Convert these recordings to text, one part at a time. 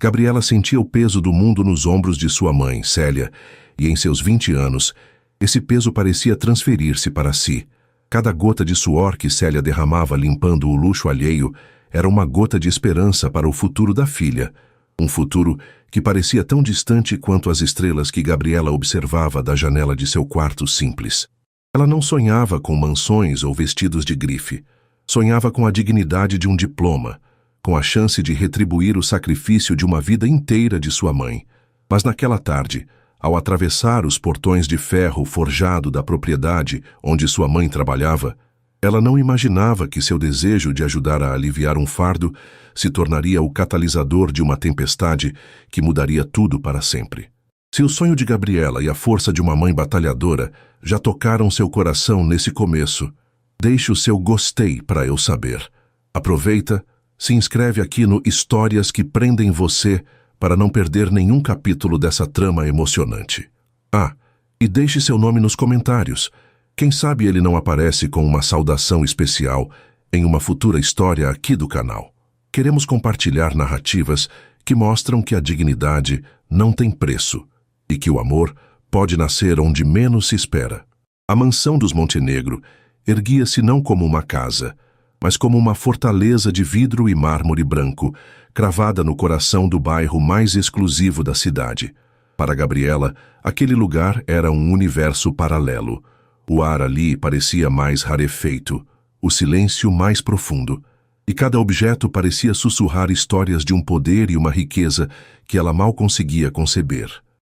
Gabriela sentia o peso do mundo nos ombros de sua mãe, Célia, e em seus 20 anos, esse peso parecia transferir-se para si. Cada gota de suor que Célia derramava limpando o luxo alheio era uma gota de esperança para o futuro da filha, um futuro que parecia tão distante quanto as estrelas que Gabriela observava da janela de seu quarto simples. Ela não sonhava com mansões ou vestidos de grife. Sonhava com a dignidade de um diploma, com a chance de retribuir o sacrifício de uma vida inteira de sua mãe. Mas naquela tarde, ao atravessar os portões de ferro forjado da propriedade onde sua mãe trabalhava, ela não imaginava que seu desejo de ajudar a aliviar um fardo se tornaria o catalisador de uma tempestade que mudaria tudo para sempre. Se o sonho de Gabriela e a força de uma mãe batalhadora já tocaram seu coração nesse começo, deixe o seu gostei para eu saber. Aproveita, se inscreve aqui no Histórias que Prendem Você para não perder nenhum capítulo dessa trama emocionante. Ah, e deixe seu nome nos comentários. Quem sabe ele não aparece com uma saudação especial em uma futura história aqui do canal. Queremos compartilhar narrativas que mostram que a dignidade não tem preço e que o amor pode nascer onde menos se espera. A mansão dos Montenegro erguia-se não como uma casa, mas como uma fortaleza de vidro e mármore branco, cravada no coração do bairro mais exclusivo da cidade. Para Gabriela, aquele lugar era um universo paralelo. O ar ali parecia mais rarefeito, o silêncio mais profundo, e cada objeto parecia sussurrar histórias de um poder e uma riqueza que ela mal conseguia conceber.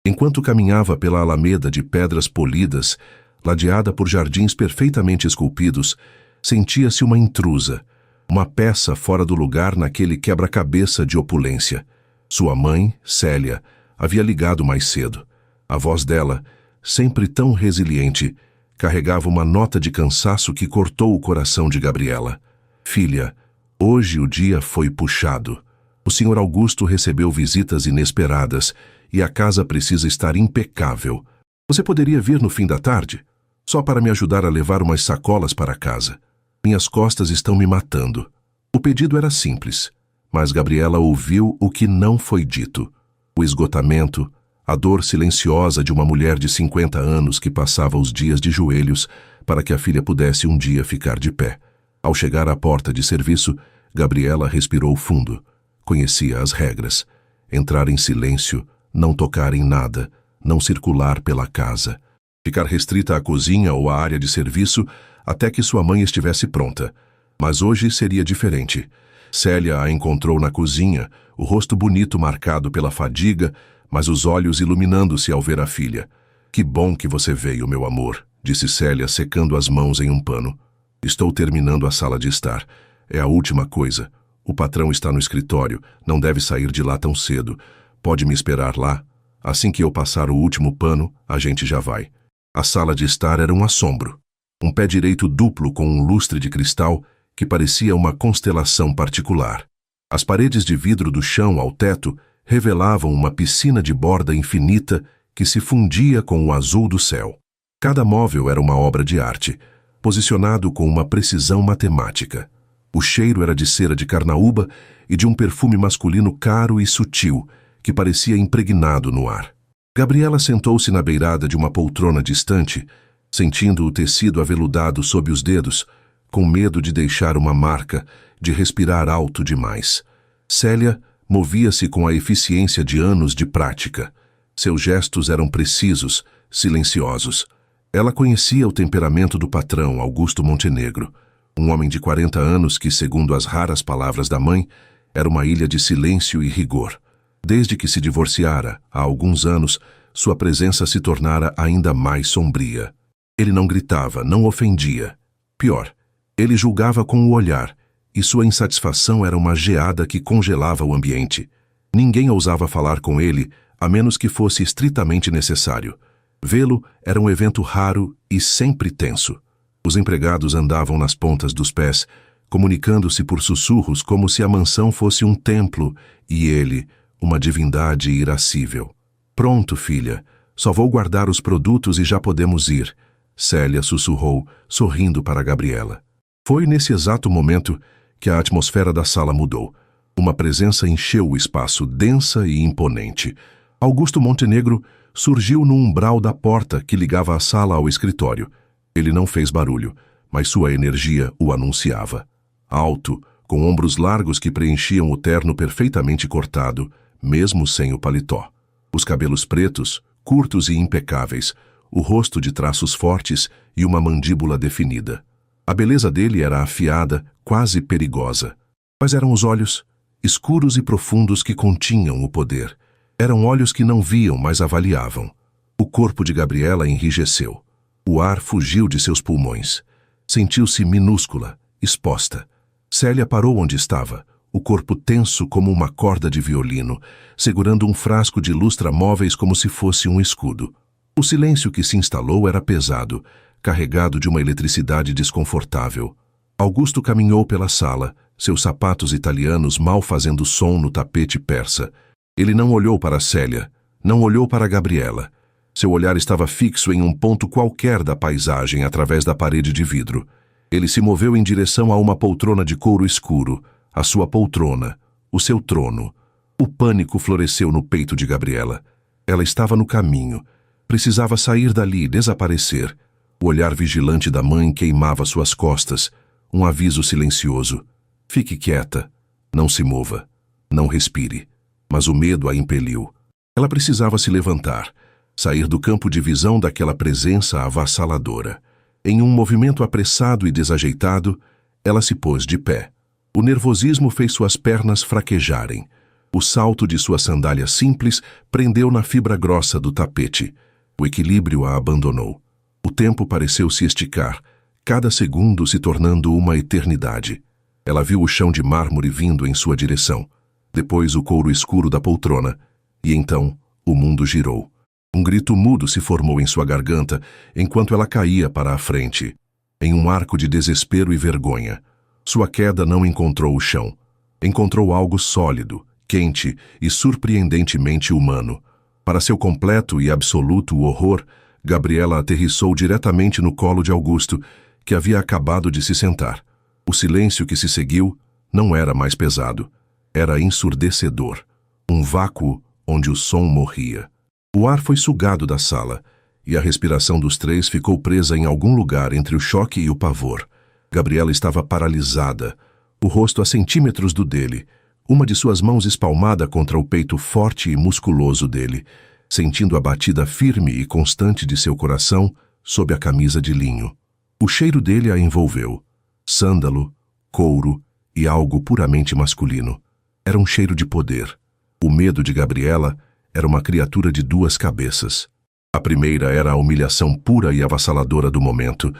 Enquanto caminhava pela alameda de pedras polidas, ladeada por jardins perfeitamente esculpidos, sentia-se uma intrusa, uma peça fora do lugar naquele quebra-cabeça de opulência. Sua mãe, Célia, havia ligado mais cedo. A voz dela, sempre tão resiliente, carregava uma nota de cansaço que cortou o coração de Gabriela. Filha, hoje o dia foi puxado. O Sr. Augusto recebeu visitas inesperadas e a casa precisa estar impecável. Você poderia vir no fim da tarde? Só para me ajudar a levar umas sacolas para casa. Minhas costas estão me matando. O pedido era simples, mas Gabriela ouviu o que não foi dito. O esgotamento, a dor silenciosa de uma mulher de 50 anos que passava os dias de joelhos para que a filha pudesse um dia ficar de pé. Ao chegar à porta de serviço, Gabriela respirou fundo. Conhecia as regras. Entrar em silêncio, não tocar em nada, não circular pela casa. Ficar restrita à cozinha ou à área de serviço até que sua mãe estivesse pronta. Mas hoje seria diferente. Célia a encontrou na cozinha, o rosto bonito marcado pela fadiga, mas os olhos iluminando-se ao ver a filha. Que bom que você veio, meu amor, disse Célia, secando as mãos em um pano. Estou terminando a sala de estar. É a última coisa. O patrão está no escritório, não deve sair de lá tão cedo. Pode me esperar lá? Assim que eu passar o último pano, a gente já vai. A sala de estar era um assombro. Um pé direito duplo com um lustre de cristal que parecia uma constelação particular. As paredes de vidro do chão ao teto revelavam uma piscina de borda infinita que se fundia com o azul do céu. Cada móvel era uma obra de arte, posicionado com uma precisão matemática. O cheiro era de cera de carnaúba e de um perfume masculino caro e sutil, que parecia impregnado no ar. Gabriela sentou-se na beirada de uma poltrona distante, sentindo o tecido aveludado sob os dedos, com medo de deixar uma marca, de respirar alto demais. Célia movia-se com a eficiência de anos de prática. Seus gestos eram precisos, silenciosos. Ela conhecia o temperamento do patrão, Augusto Montenegro, um homem de 40 anos que, segundo as raras palavras da mãe, era uma ilha de silêncio e rigor. Desde que se divorciara, há alguns anos, sua presença se tornara ainda mais sombria. Ele não gritava, não ofendia. Pior, ele julgava com o olhar, e sua insatisfação era uma geada que congelava o ambiente. Ninguém ousava falar com ele, a menos que fosse estritamente necessário. Vê-lo era um evento raro e sempre tenso. Os empregados andavam nas pontas dos pés, comunicando-se por sussurros como se a mansão fosse um templo e ele, uma divindade irascível. Pronto, filha. Só vou guardar os produtos e já podemos ir. Célia sussurrou, sorrindo para Gabriela. Foi nesse exato momento que a atmosfera da sala mudou. Uma presença encheu o espaço, densa e imponente. Augusto Montenegro surgiu no umbral da porta que ligava a sala ao escritório. Ele não fez barulho, mas sua energia o anunciava. Alto, com ombros largos que preenchiam o terno perfeitamente cortado, mesmo sem o paletó. Os cabelos pretos, curtos e impecáveis, o rosto de traços fortes e uma mandíbula definida. A beleza dele era afiada, quase perigosa. Mas eram os olhos, escuros e profundos, que continham o poder. Eram olhos que não viam, mas avaliavam. O corpo de Gabriela enrijeceu. O ar fugiu de seus pulmões. Sentiu-se minúscula, exposta. Célia parou onde estava, o corpo tenso como uma corda de violino, segurando um frasco de lustramóveis como se fosse um escudo. O silêncio que se instalou era pesado, carregado de uma eletricidade desconfortável. Augusto caminhou pela sala, seus sapatos italianos mal fazendo som no tapete persa. Ele não olhou para Célia, não olhou para Gabriela. Seu olhar estava fixo em um ponto qualquer da paisagem através da parede de vidro. Ele se moveu em direção a uma poltrona de couro escuro, a sua poltrona, o seu trono. O pânico floresceu no peito de Gabriela. Ela estava no caminho. Precisava sair dali, desaparecer. O olhar vigilante da mãe queimava suas costas. Um aviso silencioso. Fique quieta. Não se mova. Não respire. Mas o medo a impeliu. Ela precisava se levantar, sair do campo de visão daquela presença avassaladora. Em um movimento apressado e desajeitado, ela se pôs de pé. O nervosismo fez suas pernas fraquejarem. O salto de sua sandália simples prendeu na fibra grossa do tapete. O equilíbrio a abandonou. O tempo pareceu se esticar, cada segundo se tornando uma eternidade. Ela viu o chão de mármore vindo em sua direção, depois o couro escuro da poltrona, e então o mundo girou. Um grito mudo se formou em sua garganta enquanto ela caía para a frente, em um arco de desespero e vergonha. Sua queda não encontrou o chão. Encontrou algo sólido, quente e surpreendentemente humano. Para seu completo e absoluto horror, Gabriela aterrissou diretamente no colo de Augusto, que havia acabado de se sentar. O silêncio que se seguiu não era mais pesado. Era ensurdecedor. Um vácuo onde o som morria. O ar foi sugado da sala, e a respiração dos três ficou presa em algum lugar entre o choque e o pavor. Gabriela estava paralisada, o rosto a centímetros do dele, uma de suas mãos espalmada contra o peito forte e musculoso dele, sentindo a batida firme e constante de seu coração sob a camisa de linho. O cheiro dele a envolveu. Sândalo, couro e algo puramente masculino. Era um cheiro de poder. O medo de Gabriela era uma criatura de duas cabeças. A primeira era a humilhação pura e avassaladora do momento,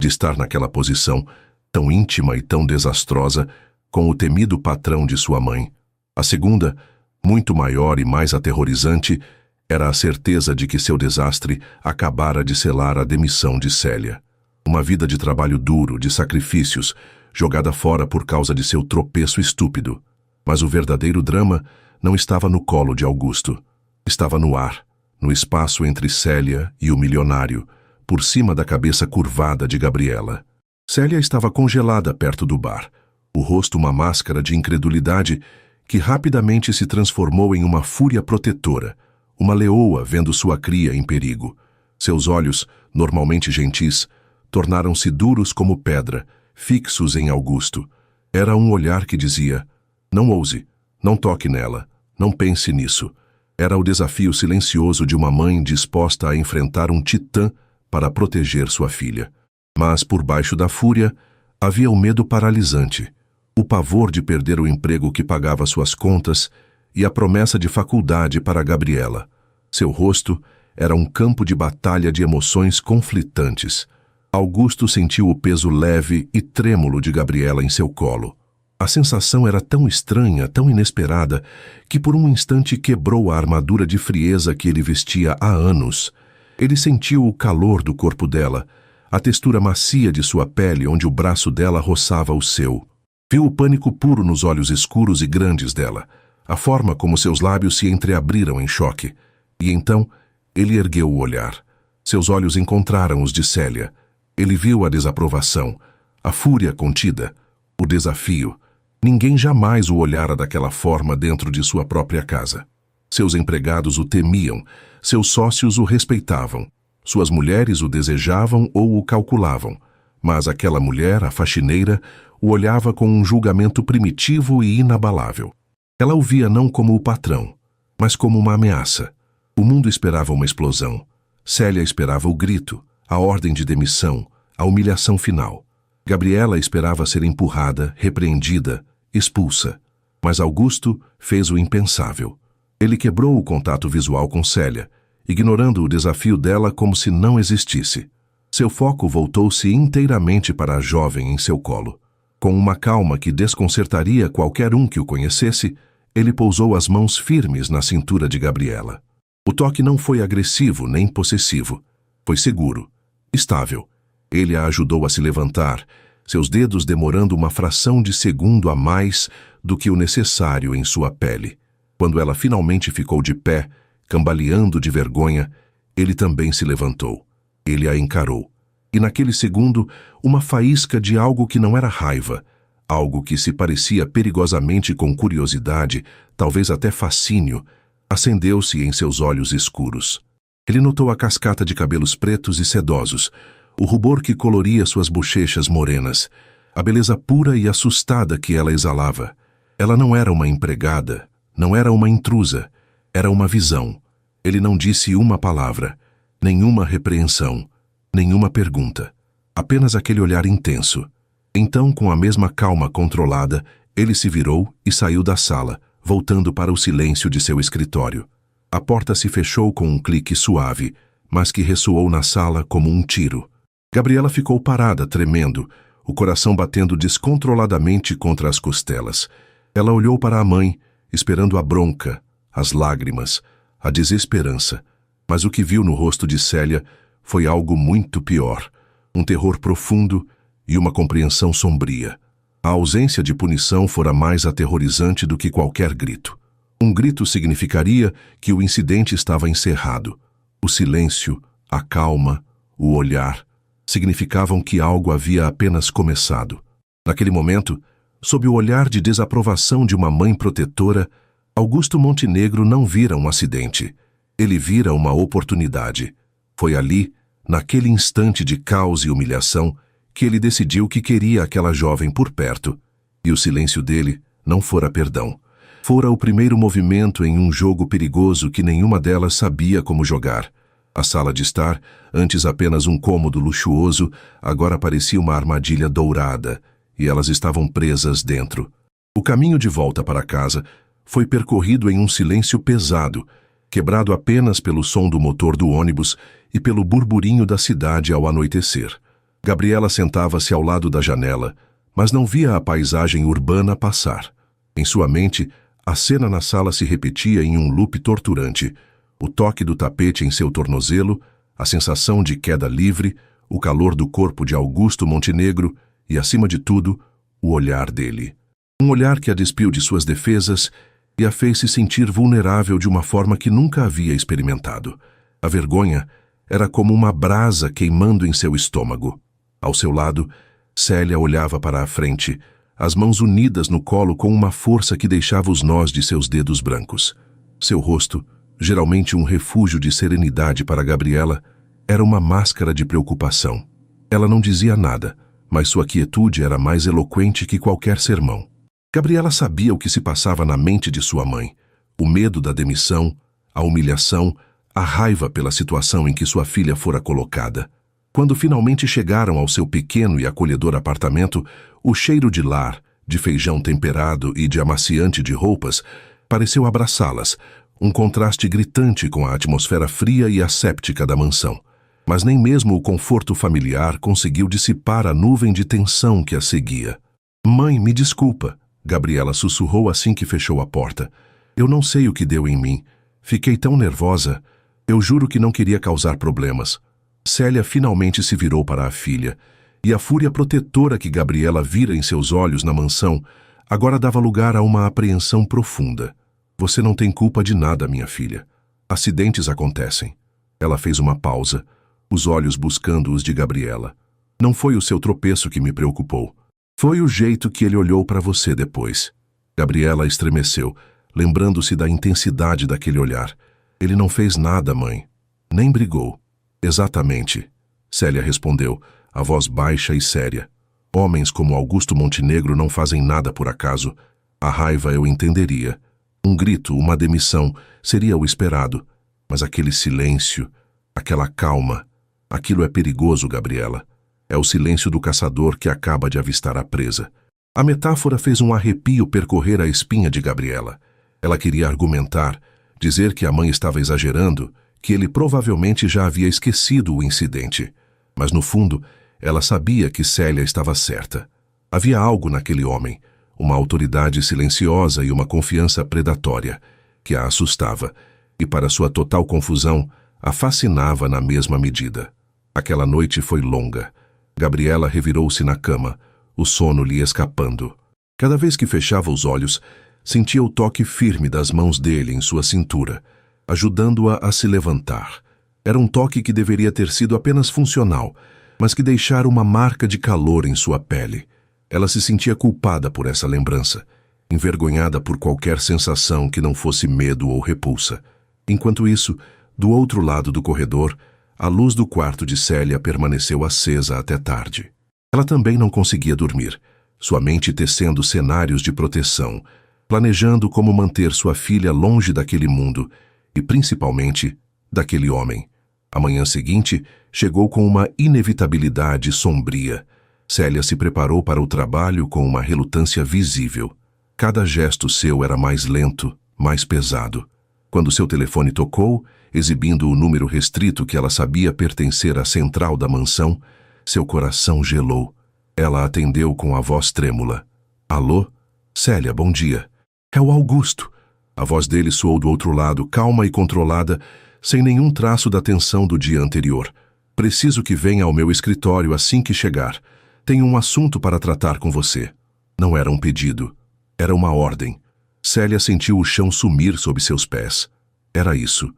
de estar naquela posição, tão íntima e tão desastrosa, com o temido patrão de sua mãe. A segunda, muito maior e mais aterrorizante, era a certeza de que seu desastre acabara de selar a demissão de Célia. Uma vida de trabalho duro, de sacrifícios, jogada fora por causa de seu tropeço estúpido. Mas o verdadeiro drama não estava no colo de Augusto. Estava no ar, no espaço entre Célia e o milionário, por cima da cabeça curvada de Gabriela. Célia estava congelada perto do bar, o rosto uma máscara de incredulidade que rapidamente se transformou em uma fúria protetora, uma leoa vendo sua cria em perigo. Seus olhos, normalmente gentis, tornaram-se duros como pedra, fixos em Augusto. Era um olhar que dizia: não ouse, não toque nela, não pense nisso. Era o desafio silencioso de uma mãe disposta a enfrentar um titã para proteger sua filha. Mas, por baixo da fúria, havia o medo paralisante, o pavor de perder o emprego que pagava suas contas e a promessa de faculdade para Gabriela. Seu rosto era um campo de batalha de emoções conflitantes. Augusto sentiu o peso leve e trêmulo de Gabriela em seu colo. A sensação era tão estranha, tão inesperada, que por um instante quebrou a armadura de frieza que ele vestia há anos. Ele sentiu o calor do corpo dela, a textura macia de sua pele onde o braço dela roçava o seu. Viu o pânico puro nos olhos escuros e grandes dela, a forma como seus lábios se entreabriram em choque. E então, ele ergueu o olhar. Seus olhos encontraram os de Célia. Ele viu a desaprovação, a fúria contida, o desafio. Ninguém jamais o olhara daquela forma dentro de sua própria casa. Seus empregados o temiam, seus sócios o respeitavam, suas mulheres o desejavam ou o calculavam, mas aquela mulher, a faxineira, o olhava com um julgamento primitivo e inabalável. Ela o via não como o patrão, mas como uma ameaça. O mundo esperava uma explosão. Célia esperava o grito, a ordem de demissão, a humilhação final. Gabriela esperava ser empurrada, repreendida, expulsa. Mas Augusto fez o impensável. Ele quebrou o contato visual com Célia, ignorando o desafio dela como se não existisse. Seu foco voltou-se inteiramente para a jovem em seu colo. Com uma calma que desconcertaria qualquer um que o conhecesse, ele pousou as mãos firmes na cintura de Gabriela. O toque não foi agressivo nem possessivo. Foi seguro, estável. Ele a ajudou a se levantar, seus dedos demorando uma fração de segundo a mais do que o necessário em sua pele. Quando ela finalmente ficou de pé, cambaleando de vergonha, ele também se levantou. Ele a encarou. E naquele segundo, uma faísca de algo que não era raiva, algo que se parecia perigosamente com curiosidade, talvez até fascínio, acendeu-se em seus olhos escuros. Ele notou a cascata de cabelos pretos e sedosos, o rubor que coloria suas bochechas morenas, a beleza pura e assustada que ela exalava. Ela não era uma empregada, não era uma intrusa, era uma visão. Ele não disse uma palavra, nenhuma repreensão, nenhuma pergunta, apenas aquele olhar intenso. Então, com a mesma calma controlada, ele se virou e saiu da sala, voltando para o silêncio de seu escritório. A porta se fechou com um clique suave, mas que ressoou na sala como um tiro. Gabriela ficou parada, tremendo, o coração batendo descontroladamente contra as costelas. Ela olhou para a mãe, esperando a bronca, as lágrimas, a desesperança. Mas o que viu no rosto de Célia foi algo muito pior, um terror profundo e uma compreensão sombria. A ausência de punição fora mais aterrorizante do que qualquer grito. Um grito significaria que o incidente estava encerrado. O silêncio, a calma, o olhar, significavam que algo havia apenas começado. Naquele momento, sob o olhar de desaprovação de uma mãe protetora, Augusto Montenegro não vira um acidente. Ele vira uma oportunidade. Foi ali, naquele instante de caos e humilhação, que ele decidiu que queria aquela jovem por perto. E o silêncio dele não fora perdão. Fora o primeiro movimento em um jogo perigoso que nenhuma delas sabia como jogar. A sala de estar, antes apenas um cômodo luxuoso, agora parecia uma armadilha dourada, e elas estavam presas dentro. O caminho de volta para casa foi percorrido em um silêncio pesado, quebrado apenas pelo som do motor do ônibus e pelo burburinho da cidade ao anoitecer. Gabriela sentava-se ao lado da janela, mas não via a paisagem urbana passar. Em sua mente, a cena na sala se repetia em um loop torturante. O toque do tapete em seu tornozelo, a sensação de queda livre, o calor do corpo de Augusto Montenegro e, acima de tudo, o olhar dele. Um olhar que a despiu de suas defesas e a fez se sentir vulnerável de uma forma que nunca havia experimentado. A vergonha era como uma brasa queimando em seu estômago. Ao seu lado, Célia olhava para a frente, as mãos unidas no colo com uma força que deixava os nós de seus dedos brancos. Seu rosto, geralmente um refúgio de serenidade para Gabriela, era uma máscara de preocupação. Ela não dizia nada, mas sua quietude era mais eloquente que qualquer sermão. Gabriela sabia o que se passava na mente de sua mãe, o medo da demissão, a humilhação, a raiva pela situação em que sua filha fora colocada. Quando finalmente chegaram ao seu pequeno e acolhedor apartamento, o cheiro de lar, de feijão temperado e de amaciante de roupas pareceu abraçá-las, um contraste gritante com a atmosfera fria e asséptica da mansão. Mas nem mesmo o conforto familiar conseguiu dissipar a nuvem de tensão que a seguia. "Mãe, me desculpa", Gabriela sussurrou assim que fechou a porta. "Eu não sei o que deu em mim. Fiquei tão nervosa. Eu juro que não queria causar problemas." Célia finalmente se virou para a filha, e a fúria protetora que Gabriela vira em seus olhos na mansão agora dava lugar a uma apreensão profunda. "Você não tem culpa de nada, minha filha. Acidentes acontecem." Ela fez uma pausa, os olhos buscando os de Gabriela. "Não foi o seu tropeço que me preocupou. Foi o jeito que ele olhou para você depois. Gabriela estremeceu, lembrando-se da intensidade daquele olhar. Ele não fez nada, mãe. Nem brigou. Exatamente. Célia respondeu, a voz baixa e séria. Homens como Augusto Montenegro não fazem nada por acaso. A raiva eu entenderia. Um grito, uma demissão, seria o esperado. Mas aquele silêncio, aquela calma, aquilo é perigoso, Gabriela. É o silêncio do caçador que acaba de avistar a presa. A metáfora fez um arrepio percorrer a espinha de Gabriela. Ela queria argumentar, dizer que a mãe estava exagerando, que ele provavelmente já havia esquecido o incidente. Mas no fundo, ela sabia que Célia estava certa. Havia algo naquele homem, uma autoridade silenciosa e uma confiança predatória, que a assustava, e para sua total confusão, a fascinava na mesma medida. Aquela noite foi longa. Gabriela revirou-se na cama, o sono lhe escapando. Cada vez que fechava os olhos, sentia o toque firme das mãos dele em sua cintura, ajudando-a a se levantar. Era um toque que deveria ter sido apenas funcional, mas que deixara uma marca de calor em sua pele. Ela se sentia culpada por essa lembrança, envergonhada por qualquer sensação que não fosse medo ou repulsa. Enquanto isso, do outro lado do corredor, a luz do quarto de Célia permaneceu acesa até tarde. Ela também não conseguia dormir, sua mente tecendo cenários de proteção, planejando como manter sua filha longe daquele mundo e, principalmente, daquele homem. A manhã seguinte chegou com uma inevitabilidade sombria. Célia se preparou para o trabalho com uma relutância visível. Cada gesto seu era mais lento, mais pesado. Quando seu telefone tocou, exibindo o número restrito que ela sabia pertencer à central da mansão, seu coração gelou. Ela atendeu com a voz trêmula. Alô? Célia, bom dia. É o Augusto. A voz dele soou do outro lado, calma e controlada, sem nenhum traço da tensão do dia anterior. Preciso que venha ao meu escritório assim que chegar. Tenho um assunto para tratar com você. Não era um pedido. Era uma ordem. Célia sentiu o chão sumir sob seus pés. Era isso.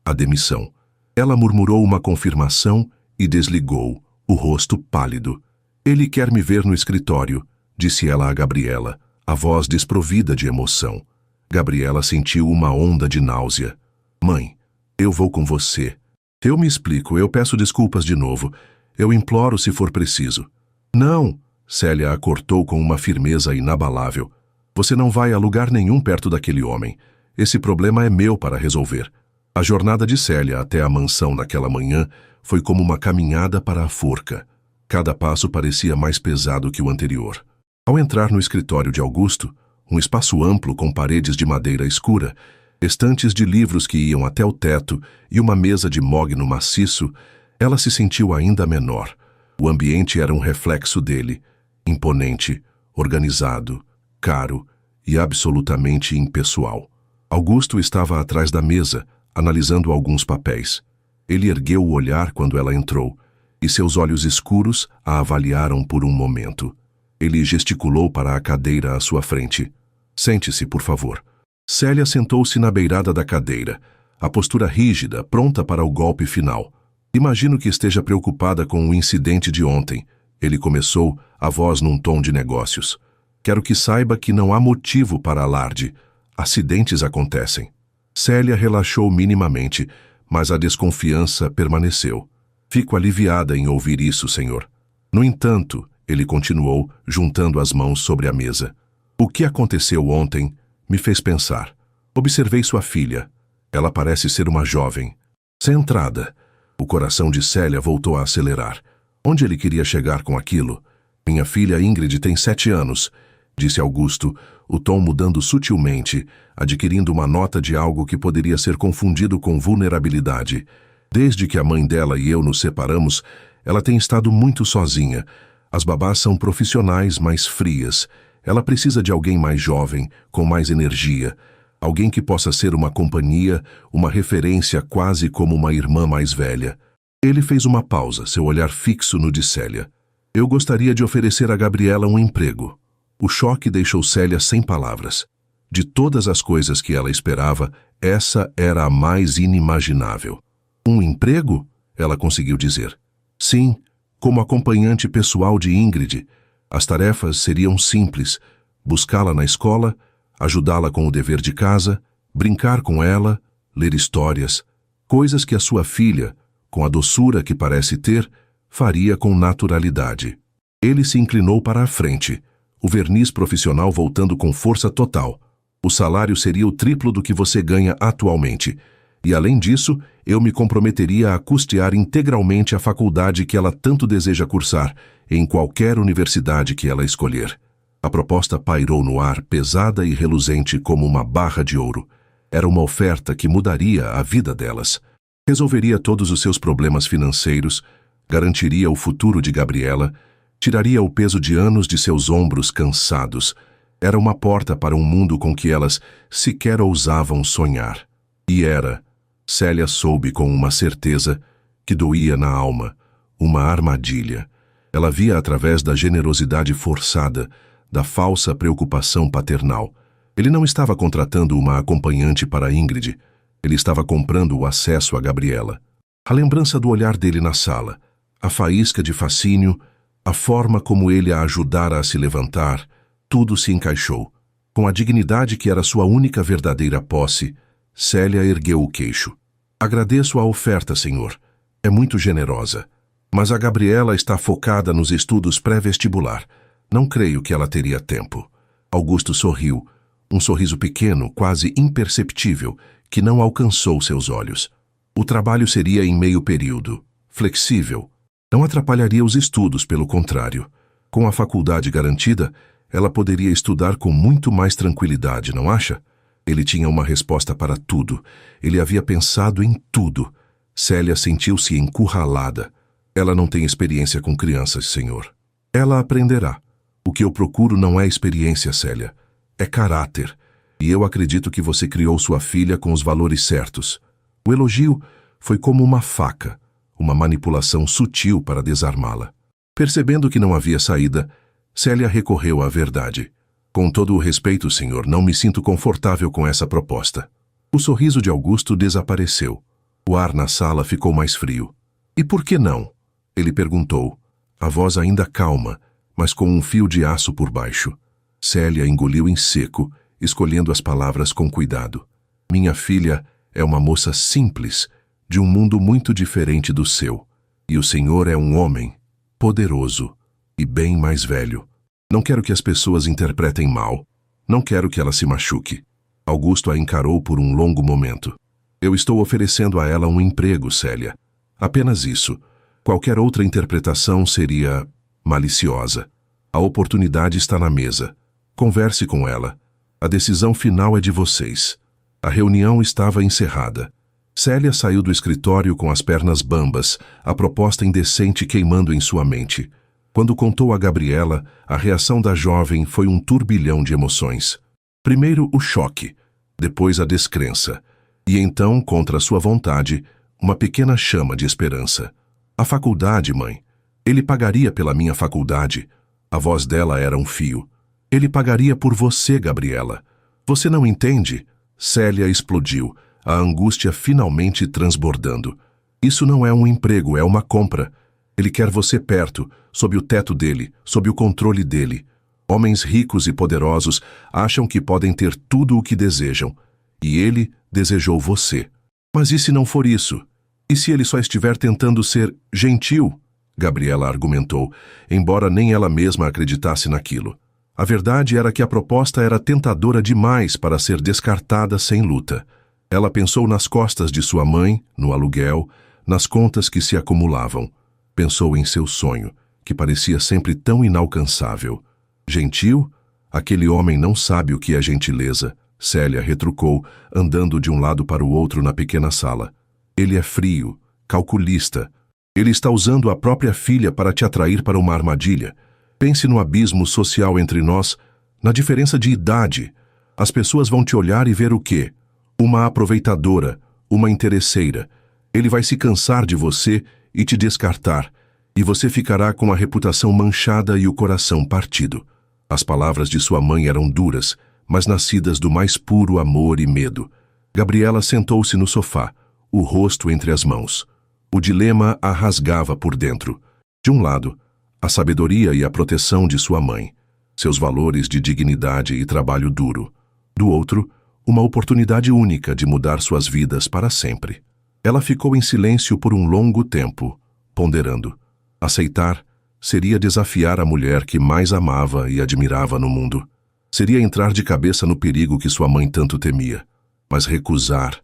A demissão. Ela murmurou uma confirmação e desligou, o rosto pálido. Ele quer me ver no escritório, disse ela a Gabriela, a voz desprovida de emoção. Gabriela sentiu uma onda de náusea. Mãe, eu vou com você. Eu me explico, eu peço desculpas de novo. Eu imploro se for preciso. Não, Célia a cortou com uma firmeza inabalável. Você não vai a lugar nenhum perto daquele homem. Esse problema é meu para resolver. A jornada de Célia até a mansão naquela manhã foi como uma caminhada para a forca. Cada passo parecia mais pesado que o anterior. Ao entrar no escritório de Augusto, um espaço amplo com paredes de madeira escura, estantes de livros que iam até o teto e uma mesa de mogno maciço, ela se sentiu ainda menor. O ambiente era um reflexo dele, imponente, organizado, caro e absolutamente impessoal. Augusto estava atrás da mesa, analisando alguns papéis. Ele ergueu o olhar quando ela entrou, e seus olhos escuros a avaliaram por um momento. Ele gesticulou para a cadeira à sua frente. Sente-se, por favor. Célia sentou-se na beirada da cadeira, a postura rígida, pronta para o golpe final. Imagino que esteja preocupada com o incidente de ontem. Ele começou, a voz num tom de negócios. Quero que saiba que não há motivo para alarde. Acidentes acontecem. Célia relaxou minimamente, mas a desconfiança permaneceu. Fico aliviada em ouvir isso, senhor. No entanto, ele continuou, juntando as mãos sobre a mesa. O que aconteceu ontem me fez pensar. Observei sua filha. Ela parece ser uma jovem. Centrada. O coração de Célia voltou a acelerar. Onde ele queria chegar com aquilo? Minha filha Ingrid tem 7 anos, disse Augusto, o tom mudando sutilmente, adquirindo uma nota de algo que poderia ser confundido com vulnerabilidade. Desde que a mãe dela e eu nos separamos, ela tem estado muito sozinha. As babás são profissionais mais frias. Ela precisa de alguém mais jovem, com mais energia. Alguém que possa ser uma companhia, uma referência quase como uma irmã mais velha. Ele fez uma pausa, seu olhar fixo no de Célia. Eu gostaria de oferecer a Gabriela um emprego. O choque deixou Célia sem palavras. De todas as coisas que ela esperava, essa era a mais inimaginável. Um emprego? Ela conseguiu dizer. Sim, como acompanhante pessoal de Ingrid. As tarefas seriam simples: buscá-la na escola, ajudá-la com o dever de casa, brincar com ela, ler histórias, coisas que a sua filha, com a doçura que parece ter, faria com naturalidade. Ele se inclinou para a frente, o verniz profissional voltando com força total. O salário seria o triplo do que você ganha atualmente. E, além disso, eu me comprometeria a custear integralmente a faculdade que ela tanto deseja cursar, em qualquer universidade que ela escolher. A proposta pairou no ar, pesada e reluzente como uma barra de ouro. Era uma oferta que mudaria a vida delas. Resolveria todos os seus problemas financeiros, garantiria o futuro de Gabriela, tiraria o peso de anos de seus ombros cansados. Era uma porta para um mundo com que elas sequer ousavam sonhar. E era, Célia soube com uma certeza que doía na alma, uma armadilha. Ela via através da generosidade forçada, da falsa preocupação paternal. Ele não estava contratando uma acompanhante para Ingrid. Ele estava comprando o acesso a Gabriela. A lembrança do olhar dele na sala, a faísca de fascínio, a forma como ele a ajudara a se levantar, tudo se encaixou. Com a dignidade que era sua única verdadeira posse, Célia ergueu o queixo. Agradeço a oferta, senhor. É muito generosa. Mas a Gabriela está focada nos estudos pré-vestibular. Não creio que ela teria tempo. Augusto sorriu, um sorriso pequeno, quase imperceptível, que não alcançou seus olhos. O trabalho seria em meio período, flexível. Não atrapalharia os estudos, pelo contrário. Com a faculdade garantida, ela poderia estudar com muito mais tranquilidade, não acha? Ele tinha uma resposta para tudo. Ele havia pensado em tudo. Célia sentiu-se encurralada. Ela não tem experiência com crianças, senhor. Ela aprenderá. O que eu procuro não é experiência, Célia. É caráter. E eu acredito que você criou sua filha com os valores certos. O elogio foi como uma faca, uma manipulação sutil para desarmá-la. Percebendo que não havia saída, Célia recorreu à verdade. Com todo o respeito, senhor, não me sinto confortável com essa proposta. O sorriso de Augusto desapareceu. O ar na sala ficou mais frio. E por que não? Ele perguntou, a voz ainda calma, mas com um fio de aço por baixo. Célia engoliu em seco, escolhendo as palavras com cuidado. Minha filha é uma moça simples, de um mundo muito diferente do seu. E o senhor é um homem, poderoso e bem mais velho. Não quero que as pessoas interpretem mal. Não quero que ela se machuque. Augusto a encarou por um longo momento. Eu estou oferecendo a ela um emprego, Célia. Apenas isso. Qualquer outra interpretação seria maliciosa. A oportunidade está na mesa. Converse com ela. A decisão final é de vocês. A reunião estava encerrada. Célia saiu do escritório com as pernas bambas, a proposta indecente queimando em sua mente. Quando contou a Gabriela, a reação da jovem foi um turbilhão de emoções. Primeiro o choque, depois a descrença, e então, contra sua vontade, uma pequena chama de esperança. A faculdade, mãe. Ele pagaria pela minha faculdade. A voz dela era um fio. Ele pagaria por você, Gabriela. Você não entende? Célia explodiu, a angústia finalmente transbordando. Isso não é um emprego, é uma compra. Ele quer você perto, sob o teto dele, sob o controle dele. Homens ricos e poderosos acham que podem ter tudo o que desejam. E ele desejou você. Mas e se não for isso? E se ele só estiver tentando ser gentil? Gabriela argumentou, embora nem ela mesma acreditasse naquilo. A verdade era que a proposta era tentadora demais para ser descartada sem luta. Ela pensou nas costas de sua mãe, no aluguel, nas contas que se acumulavam. Pensou em seu sonho, que parecia sempre tão inalcançável. Gentil? Aquele homem não sabe o que é gentileza, Célia retrucou, andando de um lado para o outro na pequena sala. Ele é frio, calculista. Ele está usando a própria filha para te atrair para uma armadilha. Pense no abismo social entre nós, na diferença de idade. As pessoas vão te olhar e ver o quê? Uma aproveitadora, uma interesseira. Ele vai se cansar de você e te descartar, e você ficará com a reputação manchada e o coração partido. As palavras de sua mãe eram duras, mas nascidas do mais puro amor e medo. Gabriela sentou-se no sofá, o rosto entre as mãos. O dilema a rasgava por dentro. De um lado, a sabedoria e a proteção de sua mãe, seus valores de dignidade e trabalho duro. Do outro, uma oportunidade única de mudar suas vidas para sempre. Ela ficou em silêncio por um longo tempo, ponderando. Aceitar seria desafiar a mulher que mais amava e admirava no mundo. Seria entrar de cabeça no perigo que sua mãe tanto temia. Mas recusar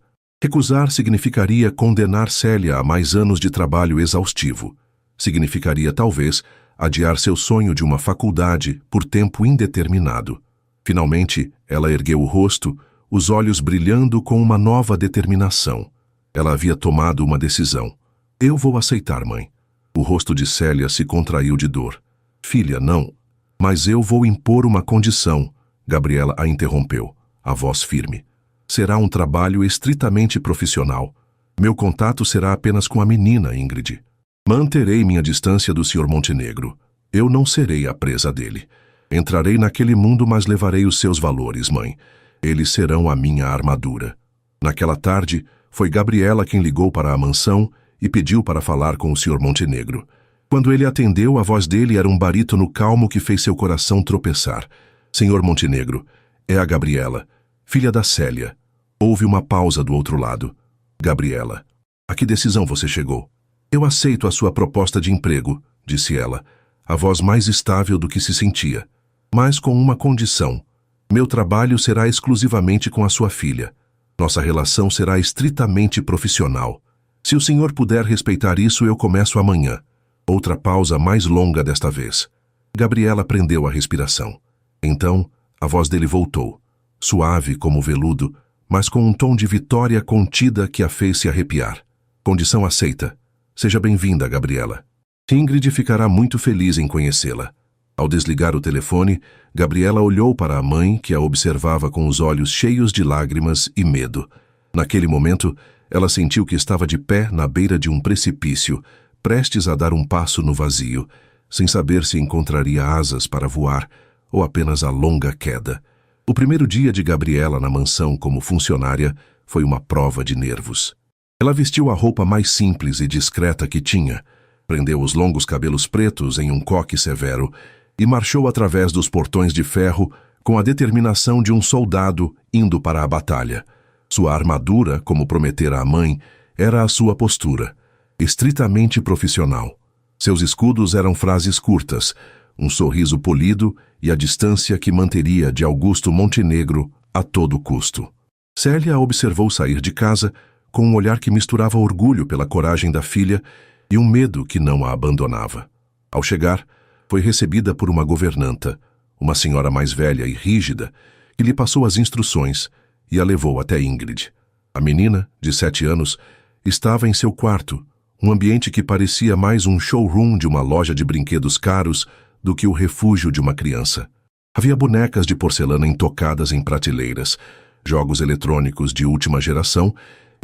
significaria condenar Célia a mais anos de trabalho exaustivo. Significaria, talvez, adiar seu sonho de uma faculdade por tempo indeterminado. Finalmente, ela ergueu o rosto, os olhos brilhando com uma nova determinação. Ela havia tomado uma decisão. Eu vou aceitar, mãe. O rosto de Célia se contraiu de dor. Filha, não. Mas eu vou impor uma condição. Gabriela a interrompeu, a voz firme. Será um trabalho estritamente profissional. Meu contato será apenas com a menina, Ingrid. Manterei minha distância do Sr. Montenegro. Eu não serei a presa dele. Entrarei naquele mundo, mas levarei os seus valores, mãe. Eles serão a minha armadura. Naquela tarde, foi Gabriela quem ligou para a mansão e pediu para falar com o Sr. Montenegro. Quando ele atendeu, a voz dele era um barítono calmo que fez seu coração tropeçar. Sr. Montenegro, é a Gabriela, filha da Célia. Houve uma pausa do outro lado. Gabriela, a que decisão você chegou? Eu aceito a sua proposta de emprego, disse ela, a voz mais estável do que se sentia. Mas com uma condição. Meu trabalho será exclusivamente com a sua filha. Nossa relação será estritamente profissional. Se o senhor puder respeitar isso, eu começo amanhã. Outra pausa mais longa desta vez. Gabriela prendeu a respiração. Então, a voz dele voltou, suave como veludo, mas com um tom de vitória contida que a fez se arrepiar. Condição aceita. Seja bem-vinda, Gabriela. Ingrid ficará muito feliz em conhecê-la. Ao desligar o telefone, Gabriela olhou para a mãe, que a observava com os olhos cheios de lágrimas e medo. Naquele momento, ela sentiu que estava de pé na beira de um precipício, prestes a dar um passo no vazio, sem saber se encontraria asas para voar ou apenas a longa queda. O primeiro dia de Gabriela na mansão como funcionária foi uma prova de nervos. Ela vestiu a roupa mais simples e discreta que tinha, prendeu os longos cabelos pretos em um coque severo e marchou através dos portões de ferro com a determinação de um soldado indo para a batalha. Sua armadura, como prometera a mãe, era a sua postura, estritamente profissional. Seus escudos eram frases curtas, um sorriso polido e a distância que manteria de Augusto Montenegro a todo custo. Célia a observou sair de casa com um olhar que misturava orgulho pela coragem da filha e um medo que não a abandonava. Ao chegar, foi recebida por uma governanta, uma senhora mais velha e rígida, que lhe passou as instruções e a levou até Ingrid. A menina, de 7 anos, estava em seu quarto, um ambiente que parecia mais um showroom de uma loja de brinquedos caros do que o refúgio de uma criança. Havia bonecas de porcelana intocadas em prateleiras, jogos eletrônicos de última geração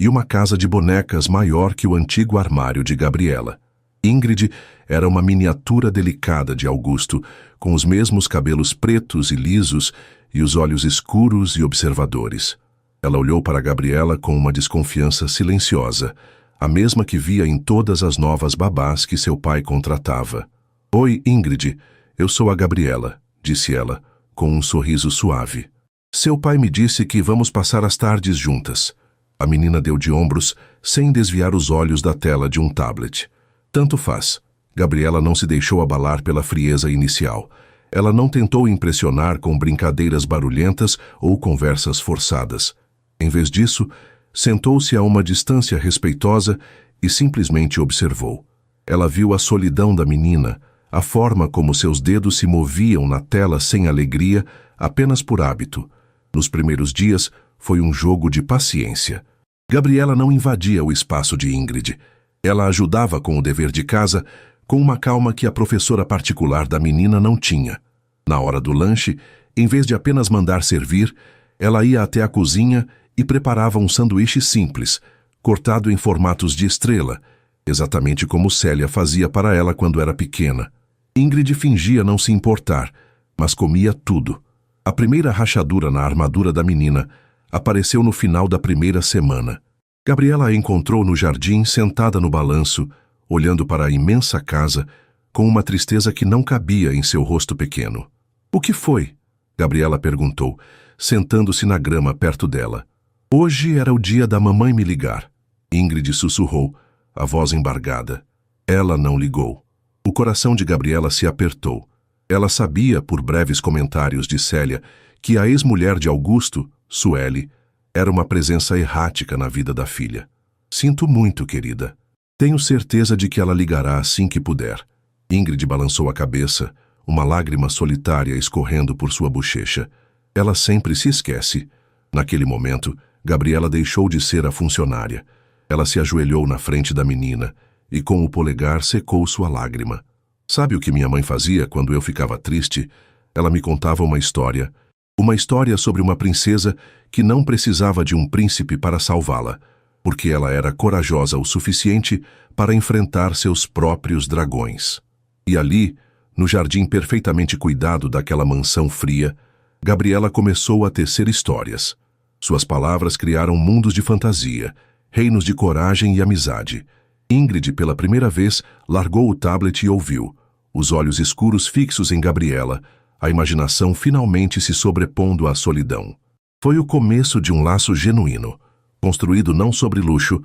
e uma casa de bonecas maior que o antigo armário de Gabriela. Ingrid era uma miniatura delicada de Augusto, com os mesmos cabelos pretos e lisos e os olhos escuros e observadores. Ela olhou para Gabriela com uma desconfiança silenciosa, a mesma que via em todas as novas babás que seu pai contratava. Oi, Ingrid, eu sou a Gabriela, disse ela, com um sorriso suave. Seu pai me disse que vamos passar as tardes juntas. A menina deu de ombros, sem desviar os olhos da tela de um tablet. Tanto faz. Gabriela não se deixou abalar pela frieza inicial. Ela não tentou impressionar com brincadeiras barulhentas ou conversas forçadas. Em vez disso, sentou-se a uma distância respeitosa e simplesmente observou. Ela viu a solidão da menina, a forma como seus dedos se moviam na tela sem alegria, apenas por hábito. Nos primeiros dias, foi um jogo de paciência. Gabriela não invadia o espaço de Ingrid. Ela ajudava com o dever de casa, com uma calma que a professora particular da menina não tinha. Na hora do lanche, em vez de apenas mandar servir, ela ia até a cozinha e preparava um sanduíche simples, cortado em formatos de estrela, exatamente como Célia fazia para ela quando era pequena. Ingrid fingia não se importar, mas comia tudo. A primeira rachadura na armadura da menina apareceu no final da primeira semana. Gabriela a encontrou no jardim sentada no balanço, olhando para a imensa casa, com uma tristeza que não cabia em seu rosto pequeno. O que foi? Gabriela perguntou, sentando-se na grama perto dela. Hoje era o dia da mamãe me ligar. Ingrid sussurrou, a voz embargada. Ela não ligou. O coração de Gabriela se apertou. Ela sabia, por breves comentários de Célia, que a ex-mulher de Augusto, Sueli, era uma presença errática na vida da filha. Sinto muito, querida. Tenho certeza de que ela ligará assim que puder. Ingrid balançou a cabeça, uma lágrima solitária escorrendo por sua bochecha. Ela sempre se esquece. Naquele momento, Gabriela deixou de ser a funcionária. Ela se ajoelhou na frente da menina e com o polegar secou sua lágrima. Sabe o que minha mãe fazia quando eu ficava triste? Ela me contava uma história sobre uma princesa que não precisava de um príncipe para salvá-la, porque ela era corajosa o suficiente para enfrentar seus próprios dragões. E ali, no jardim perfeitamente cuidado daquela mansão fria, Gabriela começou a tecer histórias. Suas palavras criaram mundos de fantasia, reinos de coragem e amizade. Ingrid, pela primeira vez, largou o tablet e ouviu, os olhos escuros fixos em Gabriela, a imaginação finalmente se sobrepondo à solidão. Foi o começo de um laço genuíno, construído não sobre luxo,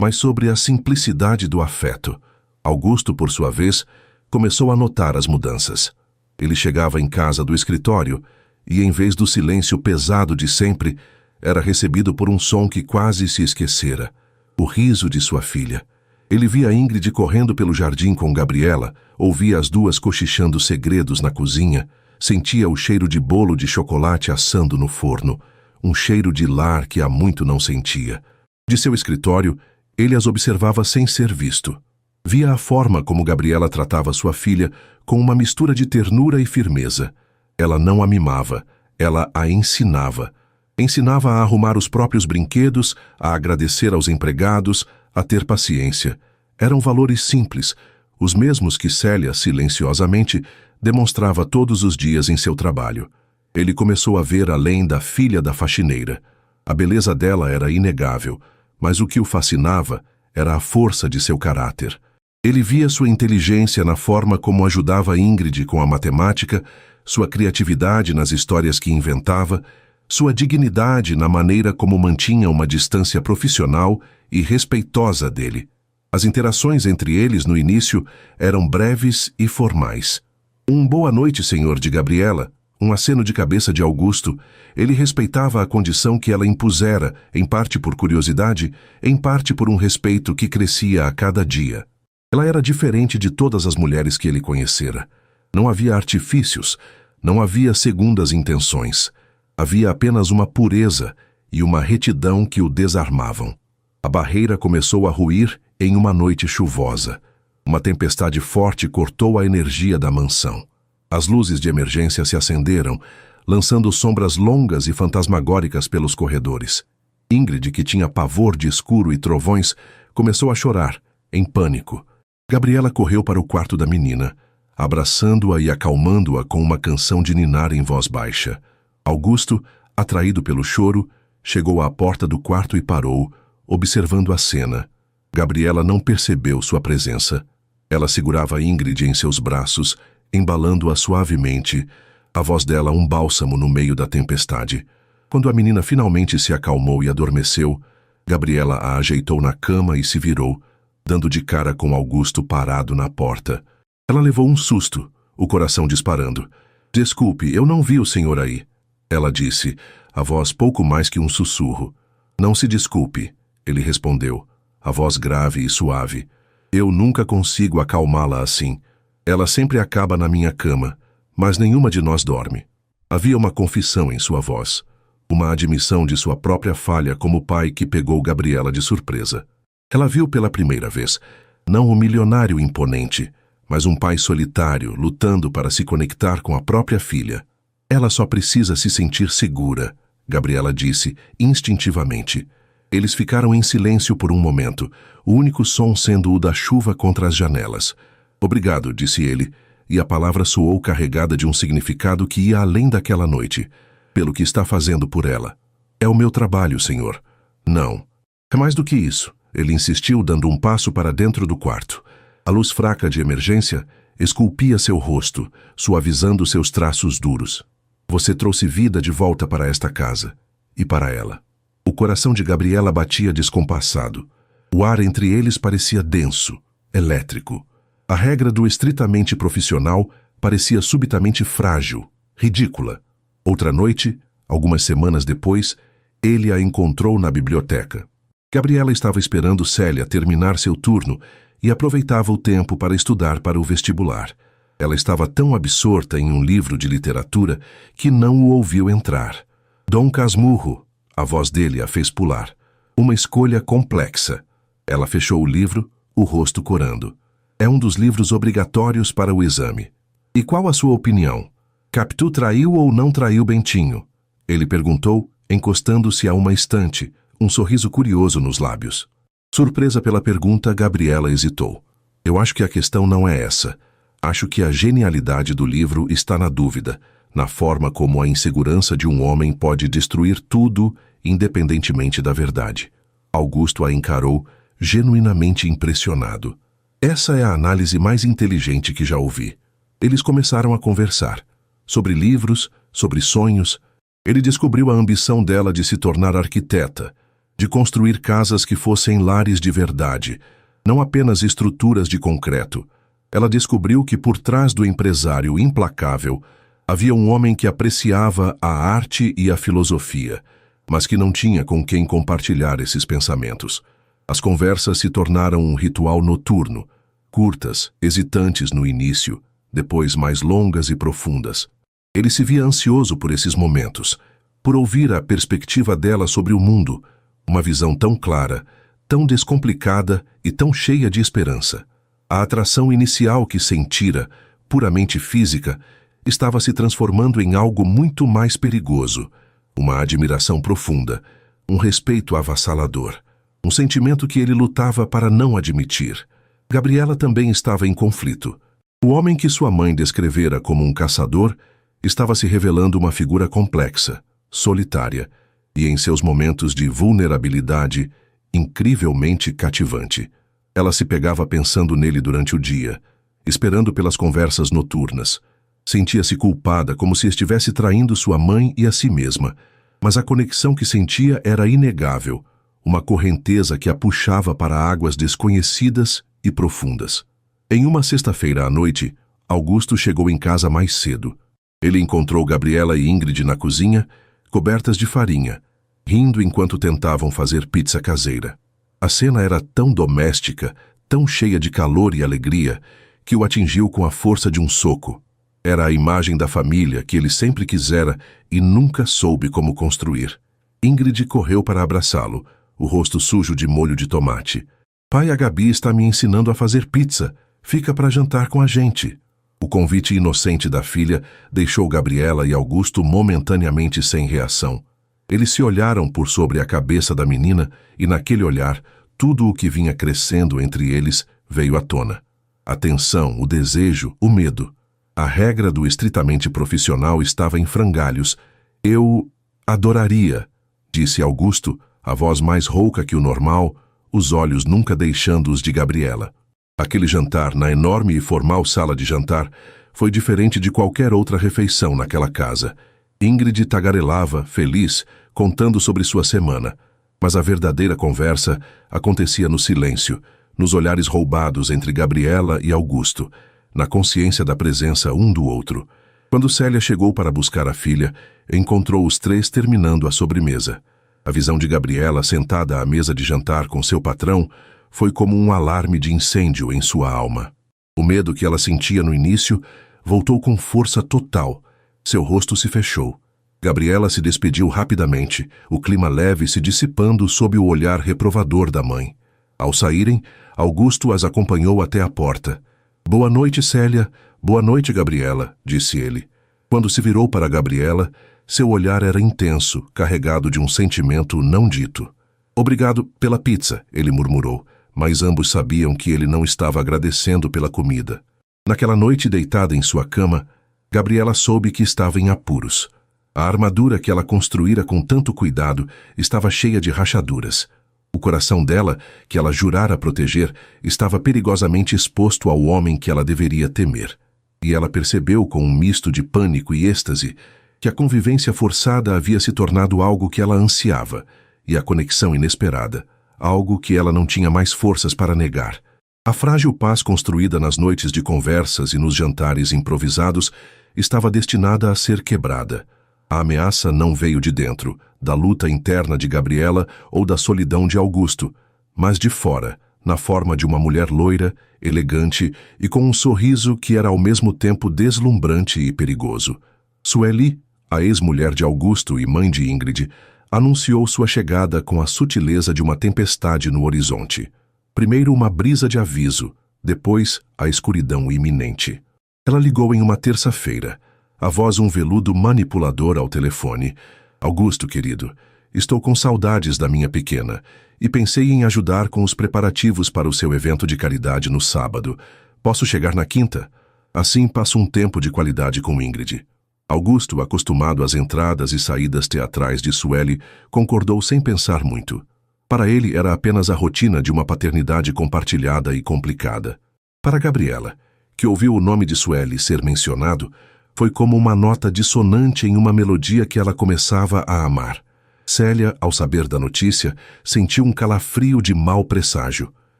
mas sobre a simplicidade do afeto. Augusto, por sua vez, começou a notar as mudanças. Ele chegava em casa do escritório e, em vez do silêncio pesado de sempre, era recebido por um som que quase se esquecera, o riso de sua filha. Ele via Ingrid correndo pelo jardim com Gabriela, ouvia as duas cochichando segredos na cozinha, sentia o cheiro de bolo de chocolate assando no forno, um cheiro de lar que há muito não sentia. De seu escritório, ele as observava sem ser visto. Via a forma como Gabriela tratava sua filha com uma mistura de ternura e firmeza. Ela não a mimava, ela a ensinava. Ensinava a arrumar os próprios brinquedos, a agradecer aos empregados, a ter paciência. Eram valores simples, os mesmos que Célia, silenciosamente, demonstrava todos os dias em seu trabalho. Ele começou a ver além da filha da faxineira. A beleza dela era inegável, mas o que o fascinava era a força de seu caráter. Ele via sua inteligência na forma como ajudava Ingrid com a matemática, sua criatividade nas histórias que inventava, sua dignidade na maneira como mantinha uma distância profissional e respeitosa dele. As interações entre eles no início eram breves e formais. Um boa noite, senhor, de Gabriela, um aceno de cabeça de Augusto. Ele respeitava a condição que ela impusera, em parte por curiosidade, em parte por um respeito que crescia a cada dia. Ela era diferente de todas as mulheres que ele conhecera. Não havia artifícios, não havia segundas intenções. Havia apenas uma pureza e uma retidão que o desarmavam. A barreira começou a ruir em uma noite chuvosa. Uma tempestade forte cortou a energia da mansão. As luzes de emergência se acenderam, lançando sombras longas e fantasmagóricas pelos corredores. Ingrid, que tinha pavor de escuro e trovões, começou a chorar, em pânico. Gabriela correu para o quarto da menina, abraçando-a e acalmando-a com uma canção de ninar em voz baixa. Augusto, atraído pelo choro, chegou à porta do quarto e parou, observando a cena. Gabriela não percebeu sua presença. Ela segurava Ingrid em seus braços, embalando-a suavemente, a voz dela um bálsamo no meio da tempestade. Quando a menina finalmente se acalmou e adormeceu, Gabriela a ajeitou na cama e se virou, dando de cara com Augusto parado na porta. Ela levou um susto, o coração disparando. "Desculpe, eu não vi o senhor aí", ela disse, a voz pouco mais que um sussurro. "Não se desculpe", ele respondeu, a voz grave e suave. "Eu nunca consigo acalmá-la assim. Ela sempre acaba na minha cama, mas nenhuma de nós dorme." Havia uma confissão em sua voz, uma admissão de sua própria falha como pai que pegou Gabriela de surpresa. Ela viu pela primeira vez, não um milionário imponente, mas um pai solitário lutando para se conectar com a própria filha. "Ela só precisa se sentir segura", Gabriela disse, instintivamente. Eles ficaram em silêncio por um momento, o único som sendo o da chuva contra as janelas. "Obrigado", disse ele, e a palavra soou carregada de um significado que ia além daquela noite. "Pelo que está fazendo por ela." "É o meu trabalho, senhor." "Não. É mais do que isso", ele insistiu, dando um passo para dentro do quarto. A luz fraca de emergência, esculpia seu rosto, suavizando seus traços duros. Você trouxe vida de volta para esta casa. E para ela. O coração de Gabriela batia descompassado. O ar entre eles parecia denso, elétrico. A regra do estritamente profissional parecia subitamente frágil, ridícula. Outra noite, algumas semanas depois, ele a encontrou na biblioteca. Gabriela estava esperando Célia terminar seu turno e aproveitava o tempo para estudar para o vestibular. Ela estava tão absorta em um livro de literatura que não o ouviu entrar. Dom Casmurro, a voz dele a fez pular. Uma escolha complexa. Ela fechou o livro, o rosto corando. É um dos livros obrigatórios para o exame. E qual a sua opinião? Capitu traiu ou não traiu Bentinho? Ele perguntou, encostando-se a uma estante, um sorriso curioso nos lábios. Surpresa pela pergunta, Gabriela hesitou. Eu acho que a questão não é essa. Acho que a genialidade do livro está na dúvida, na forma como a insegurança de um homem pode destruir tudo, independentemente da verdade. Augusto a encarou, genuinamente impressionado. Essa é a análise mais inteligente que já ouvi. Eles começaram a conversar. Sobre livros, sobre sonhos. Ele descobriu a ambição dela de se tornar arquiteta, de construir casas que fossem lares de verdade, não apenas estruturas de concreto. Ela descobriu que por trás do empresário implacável havia um homem que apreciava a arte e a filosofia, mas que não tinha com quem compartilhar esses pensamentos. As conversas se tornaram um ritual noturno, curtas, hesitantes no início, depois mais longas e profundas. Ele se via ansioso por esses momentos, por ouvir a perspectiva dela sobre o mundo, uma visão tão clara, tão descomplicada e tão cheia de esperança. A atração inicial que sentira, puramente física, estava se transformando em algo muito mais perigoso, uma admiração profunda, um respeito avassalador, um sentimento que ele lutava para não admitir. Gabriela também estava em conflito. O homem que sua mãe descrevera como um caçador estava se revelando uma figura complexa, solitária, e em seus momentos de vulnerabilidade, incrivelmente cativante. Ela se pegava pensando nele durante o dia, esperando pelas conversas noturnas. Sentia-se culpada, como se estivesse traindo sua mãe e a si mesma, mas a conexão que sentia era inegável, uma correnteza que a puxava para águas desconhecidas e profundas. Em uma sexta-feira à noite, Augusto chegou em casa mais cedo. Ele encontrou Gabriela e Ingrid na cozinha, cobertas de farinha, rindo enquanto tentavam fazer pizza caseira. A cena era tão doméstica, tão cheia de calor e alegria, que o atingiu com a força de um soco. Era a imagem da família que ele sempre quisera e nunca soube como construir. Ingrid correu para abraçá-lo, o rosto sujo de molho de tomate. Pai, a Gabi está me ensinando a fazer pizza. Fica para jantar com a gente. O convite inocente da filha deixou Gabriela e Augusto momentaneamente sem reação. Eles se olharam por sobre a cabeça da menina e naquele olhar, tudo o que vinha crescendo entre eles veio à tona. A tensão, o desejo, o medo. A regra do estritamente profissional estava em frangalhos. Eu adoraria, disse Augusto, a voz mais rouca que o normal, os olhos nunca deixando-os de Gabriela. Aquele jantar na enorme e formal sala de jantar foi diferente de qualquer outra refeição naquela casa. Ingrid tagarelava, feliz, contando sobre sua semana, mas a verdadeira conversa acontecia no silêncio, nos olhares roubados entre Gabriela e Augusto, na consciência da presença um do outro. Quando Célia chegou para buscar a filha, encontrou os três terminando a sobremesa. A visão de Gabriela sentada à mesa de jantar com seu patrão foi como um alarme de incêndio em sua alma. O medo que ela sentia no início voltou com força total. Seu rosto se fechou. Gabriela se despediu rapidamente, o clima leve se dissipando sob o olhar reprovador da mãe. Ao saírem, Augusto as acompanhou até a porta. Boa noite, Célia. Boa noite, Gabriela, disse ele. Quando se virou para Gabriela, seu olhar era intenso, carregado de um sentimento não dito. Obrigado pela pizza, ele murmurou, mas ambos sabiam que ele não estava agradecendo pela comida. Naquela noite, deitada em sua cama, Gabriela soube que estava em apuros. A armadura que ela construíra com tanto cuidado estava cheia de rachaduras. O coração dela, que ela jurara proteger, estava perigosamente exposto ao homem que ela deveria temer. E ela percebeu, com um misto de pânico e êxtase, que a convivência forçada havia se tornado algo que ela ansiava, e a conexão inesperada, algo que ela não tinha mais forças para negar. A frágil paz construída nas noites de conversas e nos jantares improvisados estava destinada a ser quebrada. A ameaça não veio de dentro, da luta interna de Gabriela ou da solidão de Augusto, mas de fora, na forma de uma mulher loira, elegante e com um sorriso que era ao mesmo tempo deslumbrante e perigoso. Sueli, a ex-mulher de Augusto e mãe de Ingrid, anunciou sua chegada com a sutileza de uma tempestade no horizonte. Primeiro uma brisa de aviso, depois a escuridão iminente. Ela ligou em uma terça-feira, a voz um veludo manipulador ao telefone. Augusto, querido, estou com saudades da minha pequena e pensei em ajudar com os preparativos para o seu evento de caridade no sábado. Posso chegar na quinta? Assim passo um tempo de qualidade com Ingrid. Augusto, acostumado às entradas e saídas teatrais de Sueli, concordou sem pensar muito. Para ele era apenas a rotina de uma paternidade compartilhada e complicada. Para Gabriela, que ouviu o nome de Sueli ser mencionado, foi como uma nota dissonante em uma melodia que ela começava a amar. Célia, ao saber da notícia, sentiu um calafrio de mau presságio.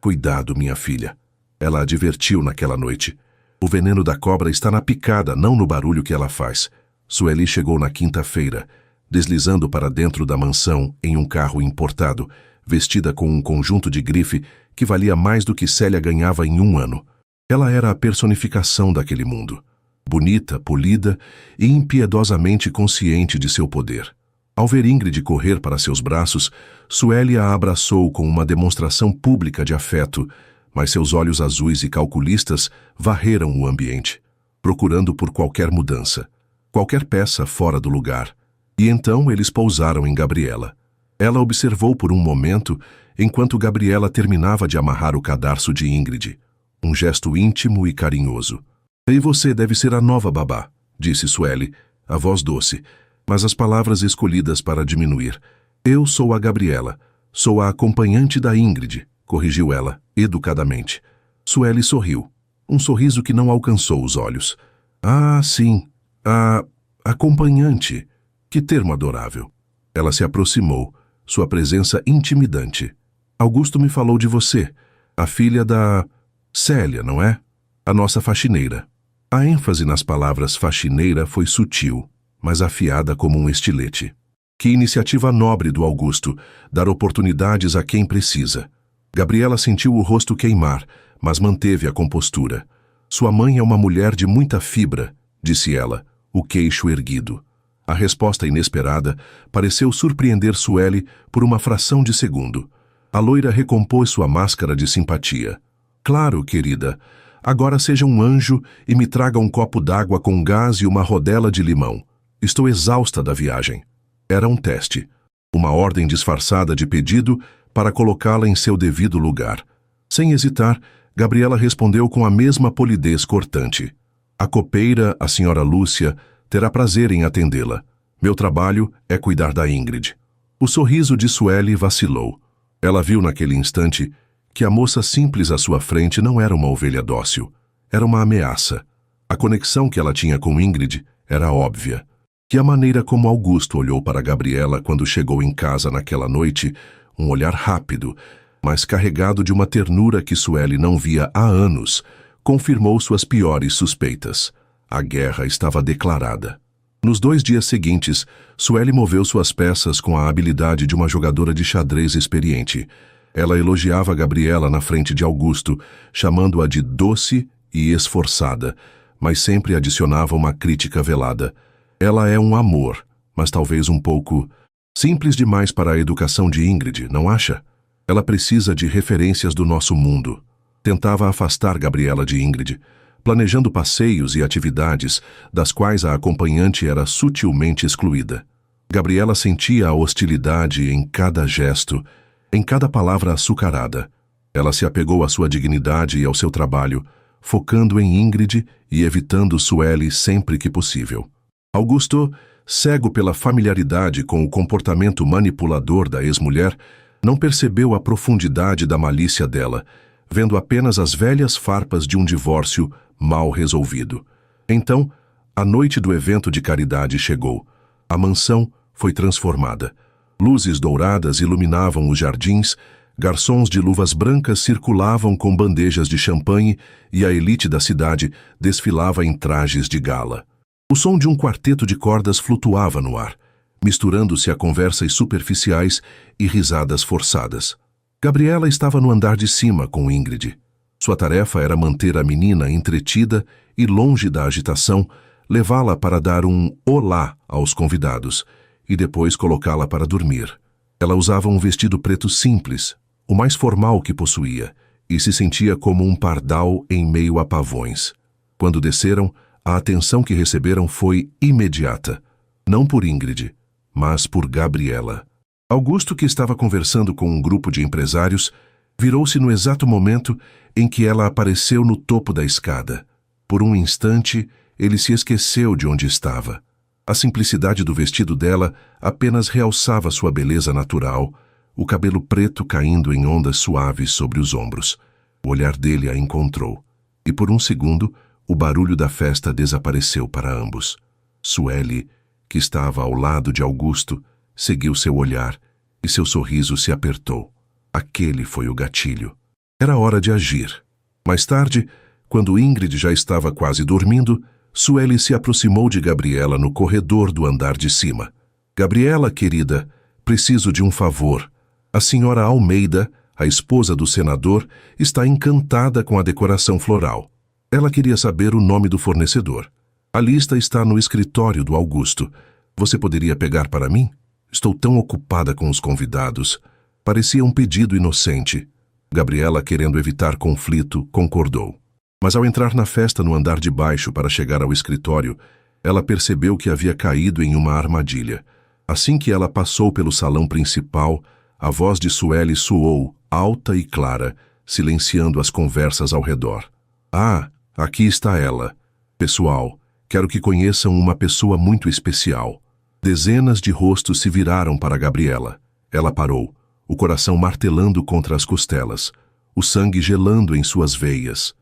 Cuidado, minha filha. Ela advertiu naquela noite. O veneno da cobra está na picada, não no barulho que ela faz. Sueli chegou na quinta-feira, deslizando para dentro da mansão em um carro importado, vestida com um conjunto de grife que valia mais do que Célia ganhava em um ano. Ela era a personificação daquele mundo. Bonita, polida e impiedosamente consciente de seu poder. Ao ver Ingrid correr para seus braços, Sueli a abraçou com uma demonstração pública de afeto, mas seus olhos azuis e calculistas varreram o ambiente, procurando por qualquer mudança, qualquer peça fora do lugar. E então eles pousaram em Gabriela. Ela observou por um momento, enquanto Gabriela terminava de amarrar o cadarço de Ingrid. Um gesto íntimo e carinhoso. E você deve ser a nova babá, disse Sueli, a voz doce, mas as palavras escolhidas para diminuir. Eu sou a Gabriela, sou a acompanhante da Ingrid, corrigiu ela, educadamente. Sueli sorriu, um sorriso que não alcançou os olhos. Ah, sim, a acompanhante. Que termo adorável. Ela se aproximou, sua presença intimidante. Augusto me falou de você, a filha da Célia, não é? A nossa faxineira. A ênfase nas palavras faxineira foi sutil, mas afiada como um estilete. Que iniciativa nobre do Augusto, dar oportunidades a quem precisa. Gabriela sentiu o rosto queimar, mas manteve a compostura. Sua mãe é uma mulher de muita fibra, disse ela, o queixo erguido. A resposta inesperada pareceu surpreender Sueli por uma fração de segundo. A loira recompôs sua máscara de simpatia. Claro, querida. Agora seja um anjo e me traga um copo d'água com gás e uma rodela de limão. Estou exausta da viagem. Era um teste. Uma ordem disfarçada de pedido para colocá-la em seu devido lugar. Sem hesitar, Gabriela respondeu com a mesma polidez cortante. A copeira, a senhora Lúcia, terá prazer em atendê-la. Meu trabalho é cuidar da Ingrid. O sorriso de Sueli vacilou. Ela viu naquele instante que a moça simples à sua frente não era uma ovelha dócil. Era uma ameaça. A conexão que ela tinha com Ingrid era óbvia. E a maneira como Augusto olhou para Gabriela quando chegou em casa naquela noite, um olhar rápido, mas carregado de uma ternura que Sueli não via há anos, confirmou suas piores suspeitas. A guerra estava declarada. Nos 2 dias seguintes, Sueli moveu suas peças com a habilidade de uma jogadora de xadrez experiente. Ela elogiava Gabriela na frente de Augusto, chamando-a de doce e esforçada, mas sempre adicionava uma crítica velada. Ela é um amor, mas talvez um pouco simples demais para a educação de Ingrid, não acha? Ela precisa de referências do nosso mundo. Tentava afastar Gabriela de Ingrid, planejando passeios e atividades das quais a acompanhante era sutilmente excluída. Gabriela sentia a hostilidade em cada gesto, em cada palavra açucarada. Ela se apegou à sua dignidade e ao seu trabalho, focando em Ingrid e evitando Sueli sempre que possível. Augusto, cego pela familiaridade com o comportamento manipulador da ex-mulher, Não percebeu a profundidade da malícia dela, vendo apenas as velhas farpas de um divórcio mal resolvido. Então, a noite do evento de caridade chegou. A mansão foi transformada. Luzes douradas iluminavam os jardins, garçons de luvas brancas circulavam com bandejas de champanhe e a elite da cidade desfilava em trajes de gala. O som de um quarteto de cordas flutuava no ar, misturando-se a conversas superficiais e risadas forçadas. Gabriela estava no andar de cima com Ingrid. Sua tarefa era manter a menina entretida e, longe da agitação, levá-la para dar um olá aos convidados e depois colocá-la para dormir. Ela usava um vestido preto simples, o mais formal que possuía, e se sentia como um pardal em meio a pavões. Quando desceram, a atenção que receberam foi imediata, não por Ingrid, mas por Gabriela. Augusto, que estava conversando com um grupo de empresários, virou-se no exato momento em que ela apareceu no topo da escada. Por um instante, ele se esqueceu de onde estava. A simplicidade do vestido dela apenas realçava sua beleza natural, o cabelo preto caindo em ondas suaves sobre os ombros. O olhar dele a encontrou, e por um segundo, o barulho da festa desapareceu para ambos. Sueli, que estava ao lado de Augusto, seguiu seu olhar, e seu sorriso se apertou. Aquele foi o gatilho. Era hora de agir. Mais tarde, quando Ingrid já estava quase dormindo, Sueli se aproximou de Gabriela no corredor do andar de cima. Gabriela, querida, preciso de um favor. A senhora Almeida, a esposa do senador, está encantada com a decoração floral. Ela queria saber o nome do fornecedor. A lista está no escritório do Augusto. Você poderia pegar para mim? Estou tão ocupada com os convidados. Parecia um pedido inocente. Gabriela, querendo evitar conflito, concordou. Mas ao entrar na festa no andar de baixo para chegar ao escritório, ela percebeu que havia caído em uma armadilha. Assim que ela passou pelo salão principal, a voz de Sueli soou, alta e clara, silenciando as conversas ao redor. Ah, aqui está ela. Pessoal, quero que conheçam uma pessoa muito especial. Dezenas de rostos se viraram para Gabriela. Ela parou, o coração martelando contra as costelas, o sangue gelando em suas veias.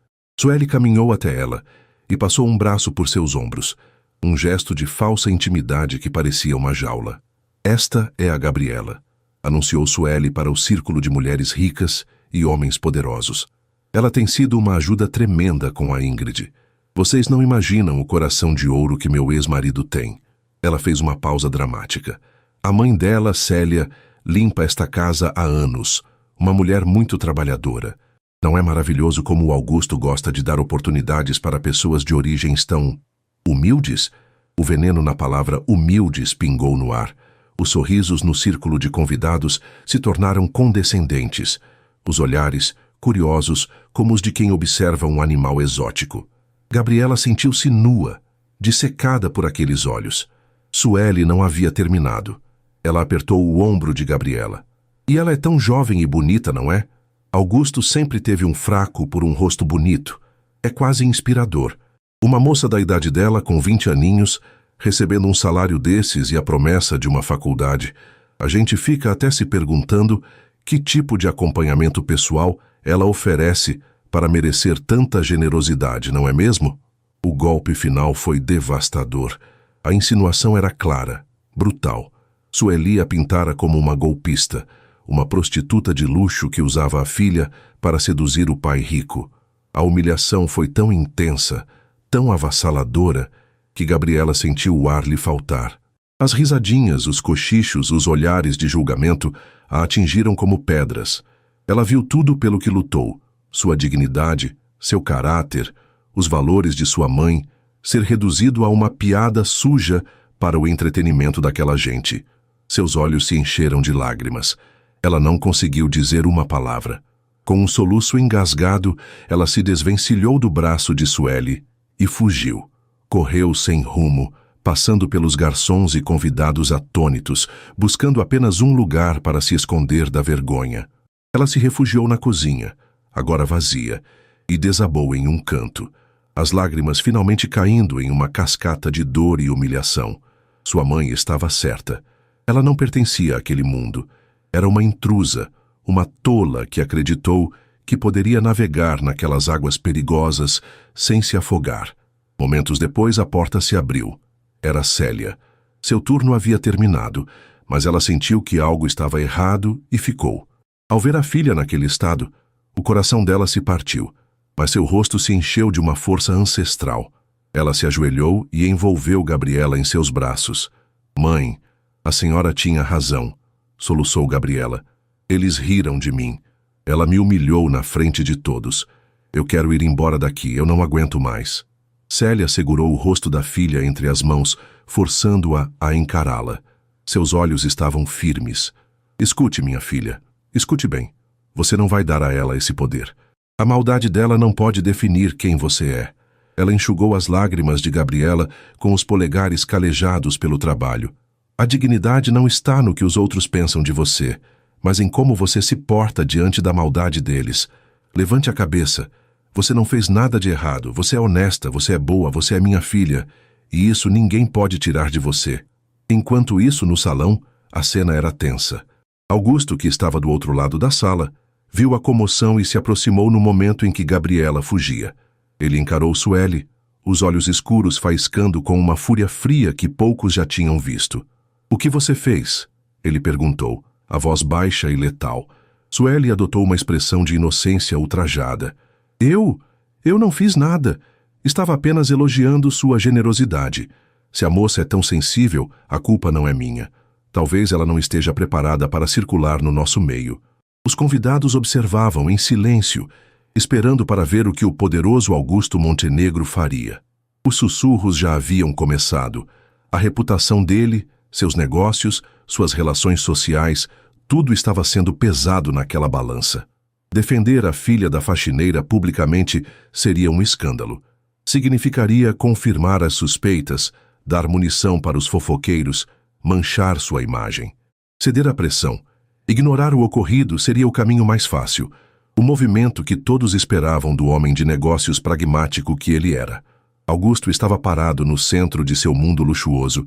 Sueli caminhou até ela e passou um braço por seus ombros, um gesto de falsa intimidade que parecia uma jaula. Esta é a Gabriela, anunciou Sueli para o círculo de mulheres ricas e homens poderosos. Ela tem sido uma ajuda tremenda com a Ingrid. Vocês não imaginam o coração de ouro que meu ex-marido tem. Ela fez uma pausa dramática. A mãe dela, Célia, limpa esta casa há anos, uma mulher muito trabalhadora. Não é maravilhoso como o Augusto gosta de dar oportunidades para pessoas de origens tão humildes? O veneno na palavra humildes pingou no ar. Os sorrisos no círculo de convidados se tornaram condescendentes. Os olhares, curiosos, como os de quem observa um animal exótico. Gabriela sentiu-se nua, dissecada por aqueles olhos. Sueli não havia terminado. Ela apertou o ombro de Gabriela. E ela é tão jovem e bonita, não é? Augusto sempre teve um fraco por um rosto bonito. É quase inspirador. Uma moça da idade dela, com 20 aninhos, recebendo um salário desses e a promessa de uma faculdade. A gente fica até se perguntando que tipo de acompanhamento pessoal ela oferece para merecer tanta generosidade, não é mesmo? O golpe final foi devastador. A insinuação era clara, brutal. Sueli a pintara como uma golpista, uma prostituta de luxo que usava a filha para seduzir o pai rico. A humilhação foi tão intensa, tão avassaladora, que Gabriela sentiu o ar lhe faltar. As risadinhas, os cochichos, os olhares de julgamento a atingiram como pedras. Ela viu tudo pelo que lutou, sua dignidade, seu caráter, os valores de sua mãe, ser reduzido a uma piada suja para o entretenimento daquela gente. Seus olhos se encheram de lágrimas. Ela não conseguiu dizer uma palavra. Com um soluço engasgado, ela se desvencilhou do braço de Sueli e fugiu. Correu sem rumo, passando pelos garçons e convidados atônitos, buscando apenas um lugar para se esconder da vergonha. Ela se refugiou na cozinha, agora vazia, e desabou em um canto, as lágrimas finalmente caindo em uma cascata de dor e humilhação. Sua mãe estava certa. Ela não pertencia àquele mundo. Era uma intrusa, uma tola que acreditou que poderia navegar naquelas águas perigosas sem se afogar. Momentos depois, a porta se abriu. Era Célia. Seu turno havia terminado, mas ela sentiu que algo estava errado e ficou. Ao ver a filha naquele estado, o coração dela se partiu, mas seu rosto se encheu de uma força ancestral. Ela se ajoelhou e envolveu Gabriela em seus braços. Mãe, a senhora tinha razão, soluçou Gabriela. Eles riram de mim. Ela me humilhou na frente de todos. Eu quero ir embora daqui, eu não aguento mais. Célia segurou o rosto da filha entre as mãos, forçando-a a encará-la. Seus olhos estavam firmes. Escute, minha filha. Escute bem. Você não vai dar a ela esse poder. A maldade dela não pode definir quem você é. Ela enxugou as lágrimas de Gabriela com os polegares calejados pelo trabalho. A dignidade não está no que os outros pensam de você, mas em como você se porta diante da maldade deles. Levante a cabeça. Você não fez nada de errado. Você é honesta, você é boa, você é minha filha. E isso ninguém pode tirar de você. Enquanto isso, no salão, a cena era tensa. Augusto, que estava do outro lado da sala, viu a comoção e se aproximou no momento em que Gabriela fugia. Ele encarou Sueli, os olhos escuros faiscando com uma fúria fria que poucos já tinham visto. "O que você fez?" ele perguntou, a voz baixa e letal. Sueli adotou uma expressão de inocência ultrajada. Eu não fiz nada. Estava apenas elogiando sua generosidade. Se a moça é tão sensível, a culpa não é minha. Talvez ela não esteja preparada para circular no nosso meio." Os convidados observavam em silêncio, esperando para ver o que o poderoso Augusto Montenegro faria. Os sussurros já haviam começado. A reputação dele, seus negócios, suas relações sociais, tudo estava sendo pesado naquela balança. Defender a filha da faxineira publicamente seria um escândalo. Significaria confirmar as suspeitas, dar munição para os fofoqueiros, manchar sua imagem. Ceder à pressão, ignorar o ocorrido seria o caminho mais fácil, o movimento que todos esperavam do homem de negócios pragmático que ele era. Augusto estava parado no centro de seu mundo luxuoso,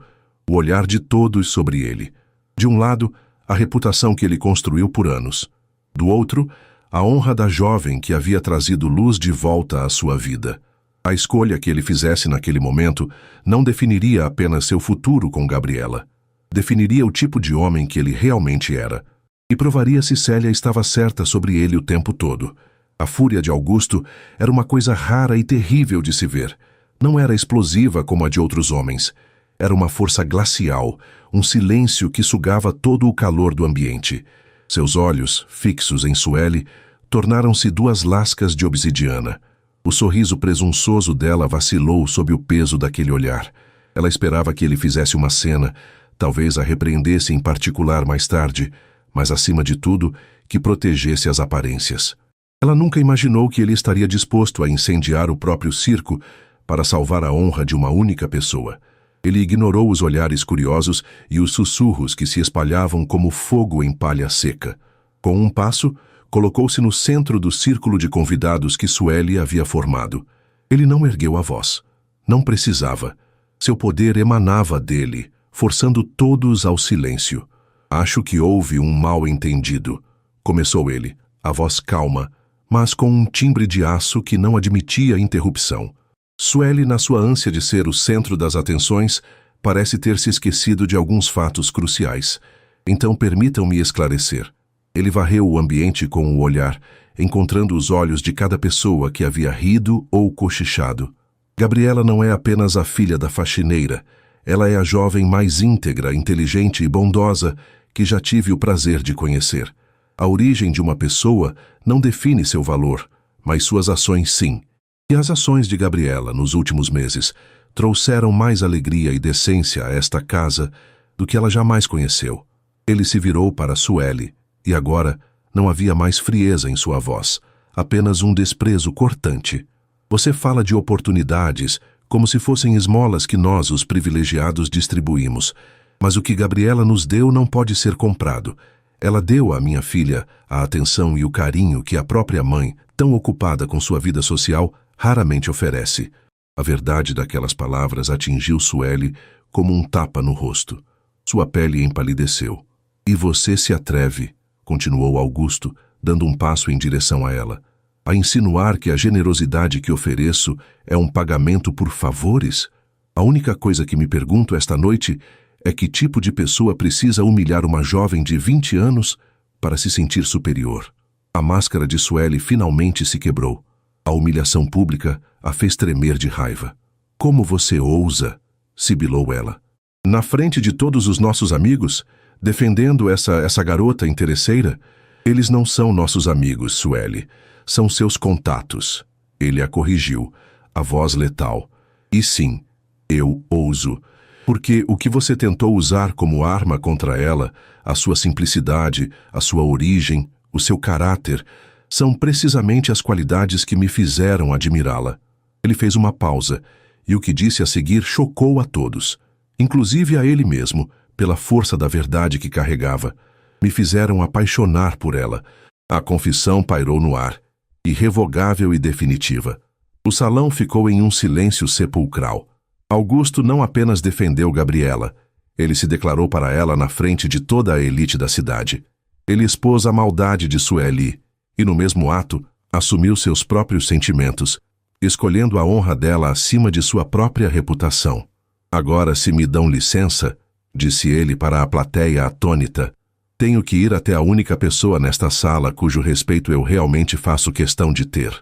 o olhar de todos sobre ele. De um lado, a reputação que ele construiu por anos. Do outro, a honra da jovem que havia trazido luz de volta à sua vida. A escolha que ele fizesse naquele momento não definiria apenas seu futuro com Gabriela. Definiria o tipo de homem que ele realmente era. E provaria se Célia estava certa sobre ele o tempo todo. A fúria de Augusto era uma coisa rara e terrível de se ver. Não era explosiva como a de outros homens. Era uma força glacial, um silêncio que sugava todo o calor do ambiente. Seus olhos, fixos em Sueli, tornaram-se duas lascas de obsidiana. O sorriso presunçoso dela vacilou sob o peso daquele olhar. Ela esperava que ele fizesse uma cena, talvez a repreendesse em particular mais tarde, mas acima de tudo, que protegesse as aparências. Ela nunca imaginou que ele estaria disposto a incendiar o próprio circo para salvar a honra de uma única pessoa. Ele ignorou os olhares curiosos e os sussurros que se espalhavam como fogo em palha seca. Com um passo, colocou-se no centro do círculo de convidados que Sueli havia formado. Ele não ergueu a voz. Não precisava. Seu poder emanava dele, forçando todos ao silêncio. "Acho que houve um mal-entendido", começou ele, a voz calma, mas com um timbre de aço que não admitia interrupção. Sueli, na sua ânsia de ser o centro das atenções, parece ter se esquecido de alguns fatos cruciais. Então permitam-me esclarecer. Ele varreu o ambiente com o olhar, encontrando os olhos de cada pessoa que havia rido ou cochichado. Gabriela não é apenas a filha da faxineira. Ela é a jovem mais íntegra, inteligente e bondosa que já tive o prazer de conhecer. A origem de uma pessoa não define seu valor, mas suas ações sim. E as ações de Gabriela, nos últimos meses, trouxeram mais alegria e decência a esta casa do que ela jamais conheceu. Ele se virou para Sueli, e agora não havia mais frieza em sua voz, apenas um desprezo cortante. "Você fala de oportunidades como se fossem esmolas que nós, os privilegiados, distribuímos. Mas o que Gabriela nos deu não pode ser comprado. Ela deu à minha filha a atenção e o carinho que a própria mãe, tão ocupada com sua vida social, raramente oferece." A verdade daquelas palavras atingiu Sueli como um tapa no rosto. Sua pele empalideceu. E você se atreve, continuou Augusto, dando um passo em direção a ela, a insinuar que a generosidade que ofereço é um pagamento por favores? A única coisa que me pergunto esta noite é que tipo de pessoa precisa humilhar uma jovem de 20 anos para se sentir superior. A máscara de Sueli finalmente se quebrou. A humilhação pública a fez tremer de raiva. Como você ousa? Sibilou ela. Na frente de todos os nossos amigos, defendendo essa garota interesseira? Eles não são nossos amigos, Sueli. São seus contatos. Ele a corrigiu, a voz letal. E sim, eu ouso. Porque o que você tentou usar como arma contra ela, a sua simplicidade, a sua origem, o seu caráter, são precisamente as qualidades que me fizeram admirá-la. Ele fez uma pausa, e o que disse a seguir chocou a todos, inclusive a ele mesmo, pela força da verdade que carregava. Me fizeram apaixonar por ela. A confissão pairou no ar, irrevogável e definitiva. O salão ficou em um silêncio sepulcral. Augusto não apenas defendeu Gabriela, ele se declarou para ela na frente de toda a elite da cidade. Ele expôs a maldade de Sueli e, no mesmo ato, assumiu seus próprios sentimentos, escolhendo a honra dela acima de sua própria reputação. Agora, se me dão licença, disse ele para a plateia atônita, tenho que ir até a única pessoa nesta sala cujo respeito eu realmente faço questão de ter.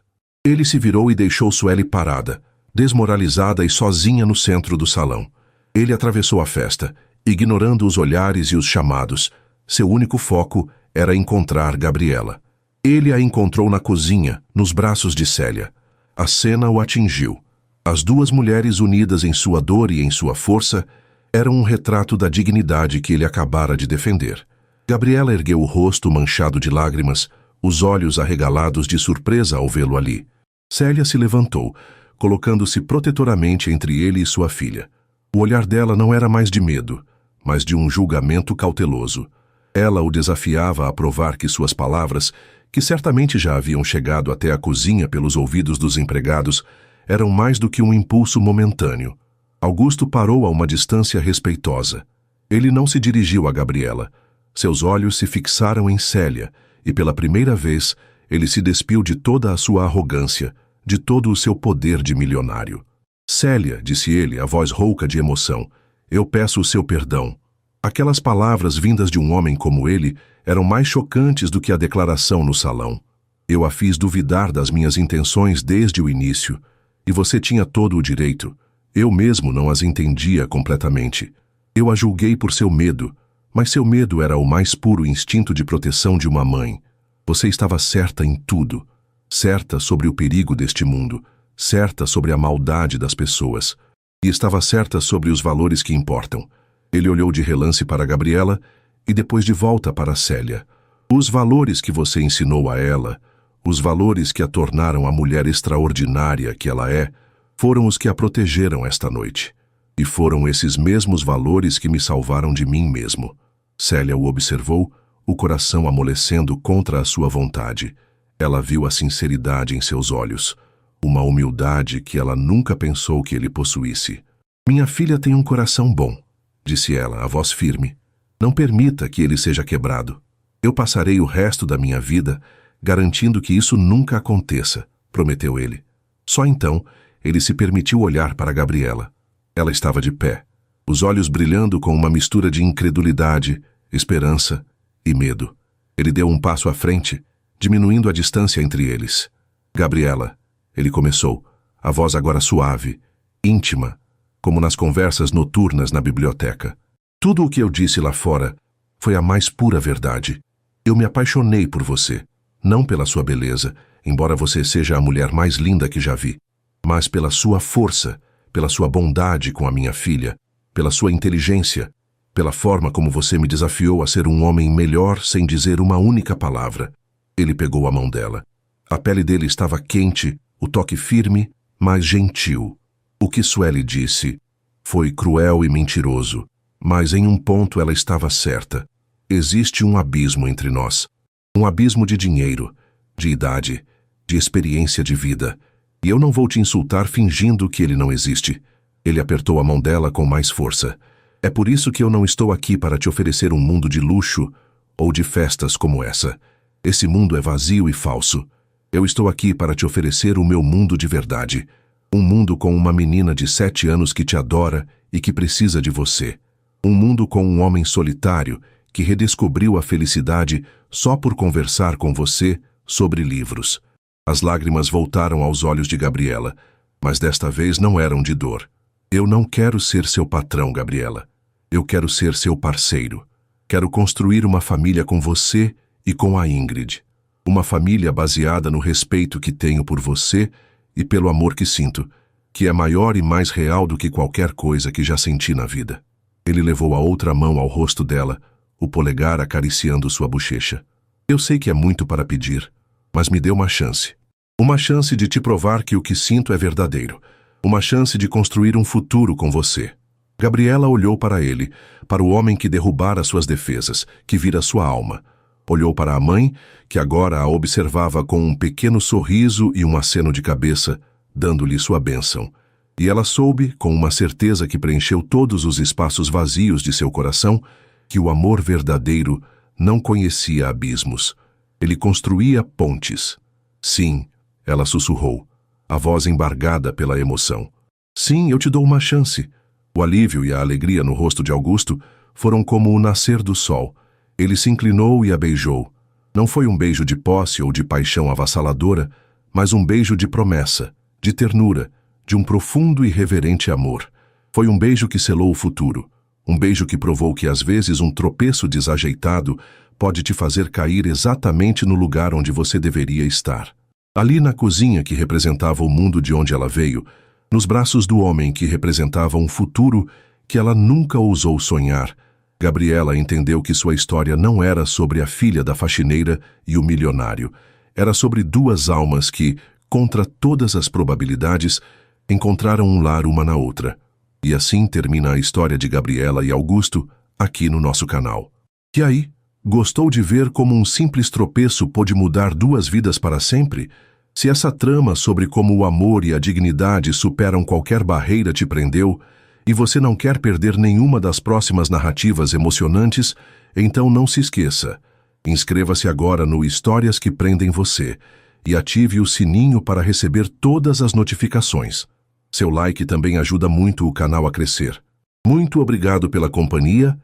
Ele se virou e deixou Sueli parada, desmoralizada e sozinha no centro do salão. Ele atravessou a festa, ignorando os olhares e os chamados. Seu único foco era encontrar Gabriela. Ele a encontrou na cozinha, nos braços de Célia. A cena o atingiu. As duas mulheres unidas em sua dor e em sua força eram um retrato da dignidade que ele acabara de defender. Gabriela ergueu o rosto manchado de lágrimas, os olhos arregalados de surpresa ao vê-lo ali. Célia se levantou, colocando-se protetoramente entre ele e sua filha. O olhar dela não era mais de medo, mas de um julgamento cauteloso. Ela o desafiava a provar que suas palavras, que certamente já haviam chegado até a cozinha pelos ouvidos dos empregados, eram mais do que um impulso momentâneo. Augusto parou a uma distância respeitosa. Ele não se dirigiu a Gabriela. Seus olhos se fixaram em Célia, e pela primeira vez ele se despiu de toda a sua arrogância, de todo o seu poder de milionário. Célia, disse ele, a voz rouca de emoção, eu peço o seu perdão. Aquelas palavras vindas de um homem como ele eram mais chocantes do que a declaração no salão. Eu a fiz duvidar das minhas intenções desde o início, e você tinha todo o direito. Eu mesmo não as entendia completamente. Eu a julguei por seu medo, mas seu medo era o mais puro instinto de proteção de uma mãe. Você estava certa em tudo. Certa sobre o perigo deste mundo, certa sobre a maldade das pessoas, e estava certa sobre os valores que importam. Ele olhou de relance para Gabriela e depois de volta para Célia. Os valores que você ensinou a ela, os valores que a tornaram a mulher extraordinária que ela é, foram os que a protegeram esta noite. E foram esses mesmos valores que me salvaram de mim mesmo. Célia o observou, o coração amolecendo contra a sua vontade. Ela viu a sinceridade em seus olhos, uma humildade que ela nunca pensou que ele possuísse. Minha filha tem um coração bom, disse ela, a voz firme. Não permita que ele seja quebrado. Eu passarei o resto da minha vida garantindo que isso nunca aconteça, prometeu ele. Só então, ele se permitiu olhar para Gabriela. Ela estava de pé, os olhos brilhando com uma mistura de incredulidade, esperança e medo. Ele deu um passo à frente, diminuindo a distância entre eles. Gabriela, ele começou, a voz agora suave, íntima, como nas conversas noturnas na biblioteca. Tudo o que eu disse lá fora foi a mais pura verdade. Eu me apaixonei por você, não pela sua beleza, embora você seja a mulher mais linda que já vi, mas pela sua força, pela sua bondade com a minha filha, pela sua inteligência, pela forma como você me desafiou a ser um homem melhor sem dizer uma única palavra. Ele pegou a mão dela. A pele dele estava quente, o toque firme, mas gentil. O que Sueli disse foi cruel e mentiroso, mas em um ponto ela estava certa. Existe um abismo entre nós. Um abismo de dinheiro, de idade, de experiência de vida. E eu não vou te insultar fingindo que ele não existe. Ele apertou a mão dela com mais força. É por isso que eu não estou aqui para te oferecer um mundo de luxo ou de festas como essa. Esse mundo é vazio e falso. Eu estou aqui para te oferecer o meu mundo de verdade. Um mundo com uma menina de 7 anos que te adora e que precisa de você. Um mundo com um homem solitário que redescobriu a felicidade só por conversar com você sobre livros. As lágrimas voltaram aos olhos de Gabriela, mas desta vez não eram de dor. Eu não quero ser seu patrão, Gabriela. Eu quero ser seu parceiro. Quero construir uma família com você e com a Ingrid. Uma família baseada no respeito que tenho por você e pelo amor que sinto, que é maior e mais real do que qualquer coisa que já senti na vida. Ele levou a outra mão ao rosto dela, o polegar acariciando sua bochecha. Eu sei que é muito para pedir, mas me dê uma chance. Uma chance de te provar que o que sinto é verdadeiro. Uma chance de construir um futuro com você. Gabriela olhou para ele, para o homem que derrubara suas defesas, que vira sua alma. Olhou para a mãe, que agora a observava com um pequeno sorriso e um aceno de cabeça, dando-lhe sua bênção. E ela soube, com uma certeza que preencheu todos os espaços vazios de seu coração, que o amor verdadeiro não conhecia abismos. Ele construía pontes. Sim, ela sussurrou, a voz embargada pela emoção. Sim, eu te dou uma chance. O alívio e a alegria no rosto de Augusto foram como o nascer do sol. Ele se inclinou e a beijou. Não foi um beijo de posse ou de paixão avassaladora, mas um beijo de promessa, de ternura, de um profundo e reverente amor. Foi um beijo que selou o futuro. Um beijo que provou que às vezes um tropeço desajeitado pode te fazer cair exatamente no lugar onde você deveria estar. Ali na cozinha que representava o mundo de onde ela veio, nos braços do homem que representava um futuro que ela nunca ousou sonhar, Gabriela entendeu que sua história não era sobre a filha da faxineira e o milionário. Era sobre duas almas que, contra todas as probabilidades, encontraram um lar uma na outra. E assim termina a história de Gabriela e Augusto, aqui no nosso canal. E aí, gostou de ver como um simples tropeço pôde mudar duas vidas para sempre? Se essa trama sobre como o amor e a dignidade superam qualquer barreira te prendeu, e você não quer perder nenhuma das próximas narrativas emocionantes, então não se esqueça. Inscreva-se agora no Histórias que Prendem Você e ative o sininho para receber todas as notificações. Seu like também ajuda muito o canal a crescer. Muito obrigado pela companhia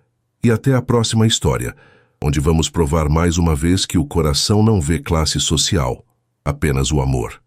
e até a próxima história, onde vamos provar mais uma vez que o coração não vê classe social, apenas o amor.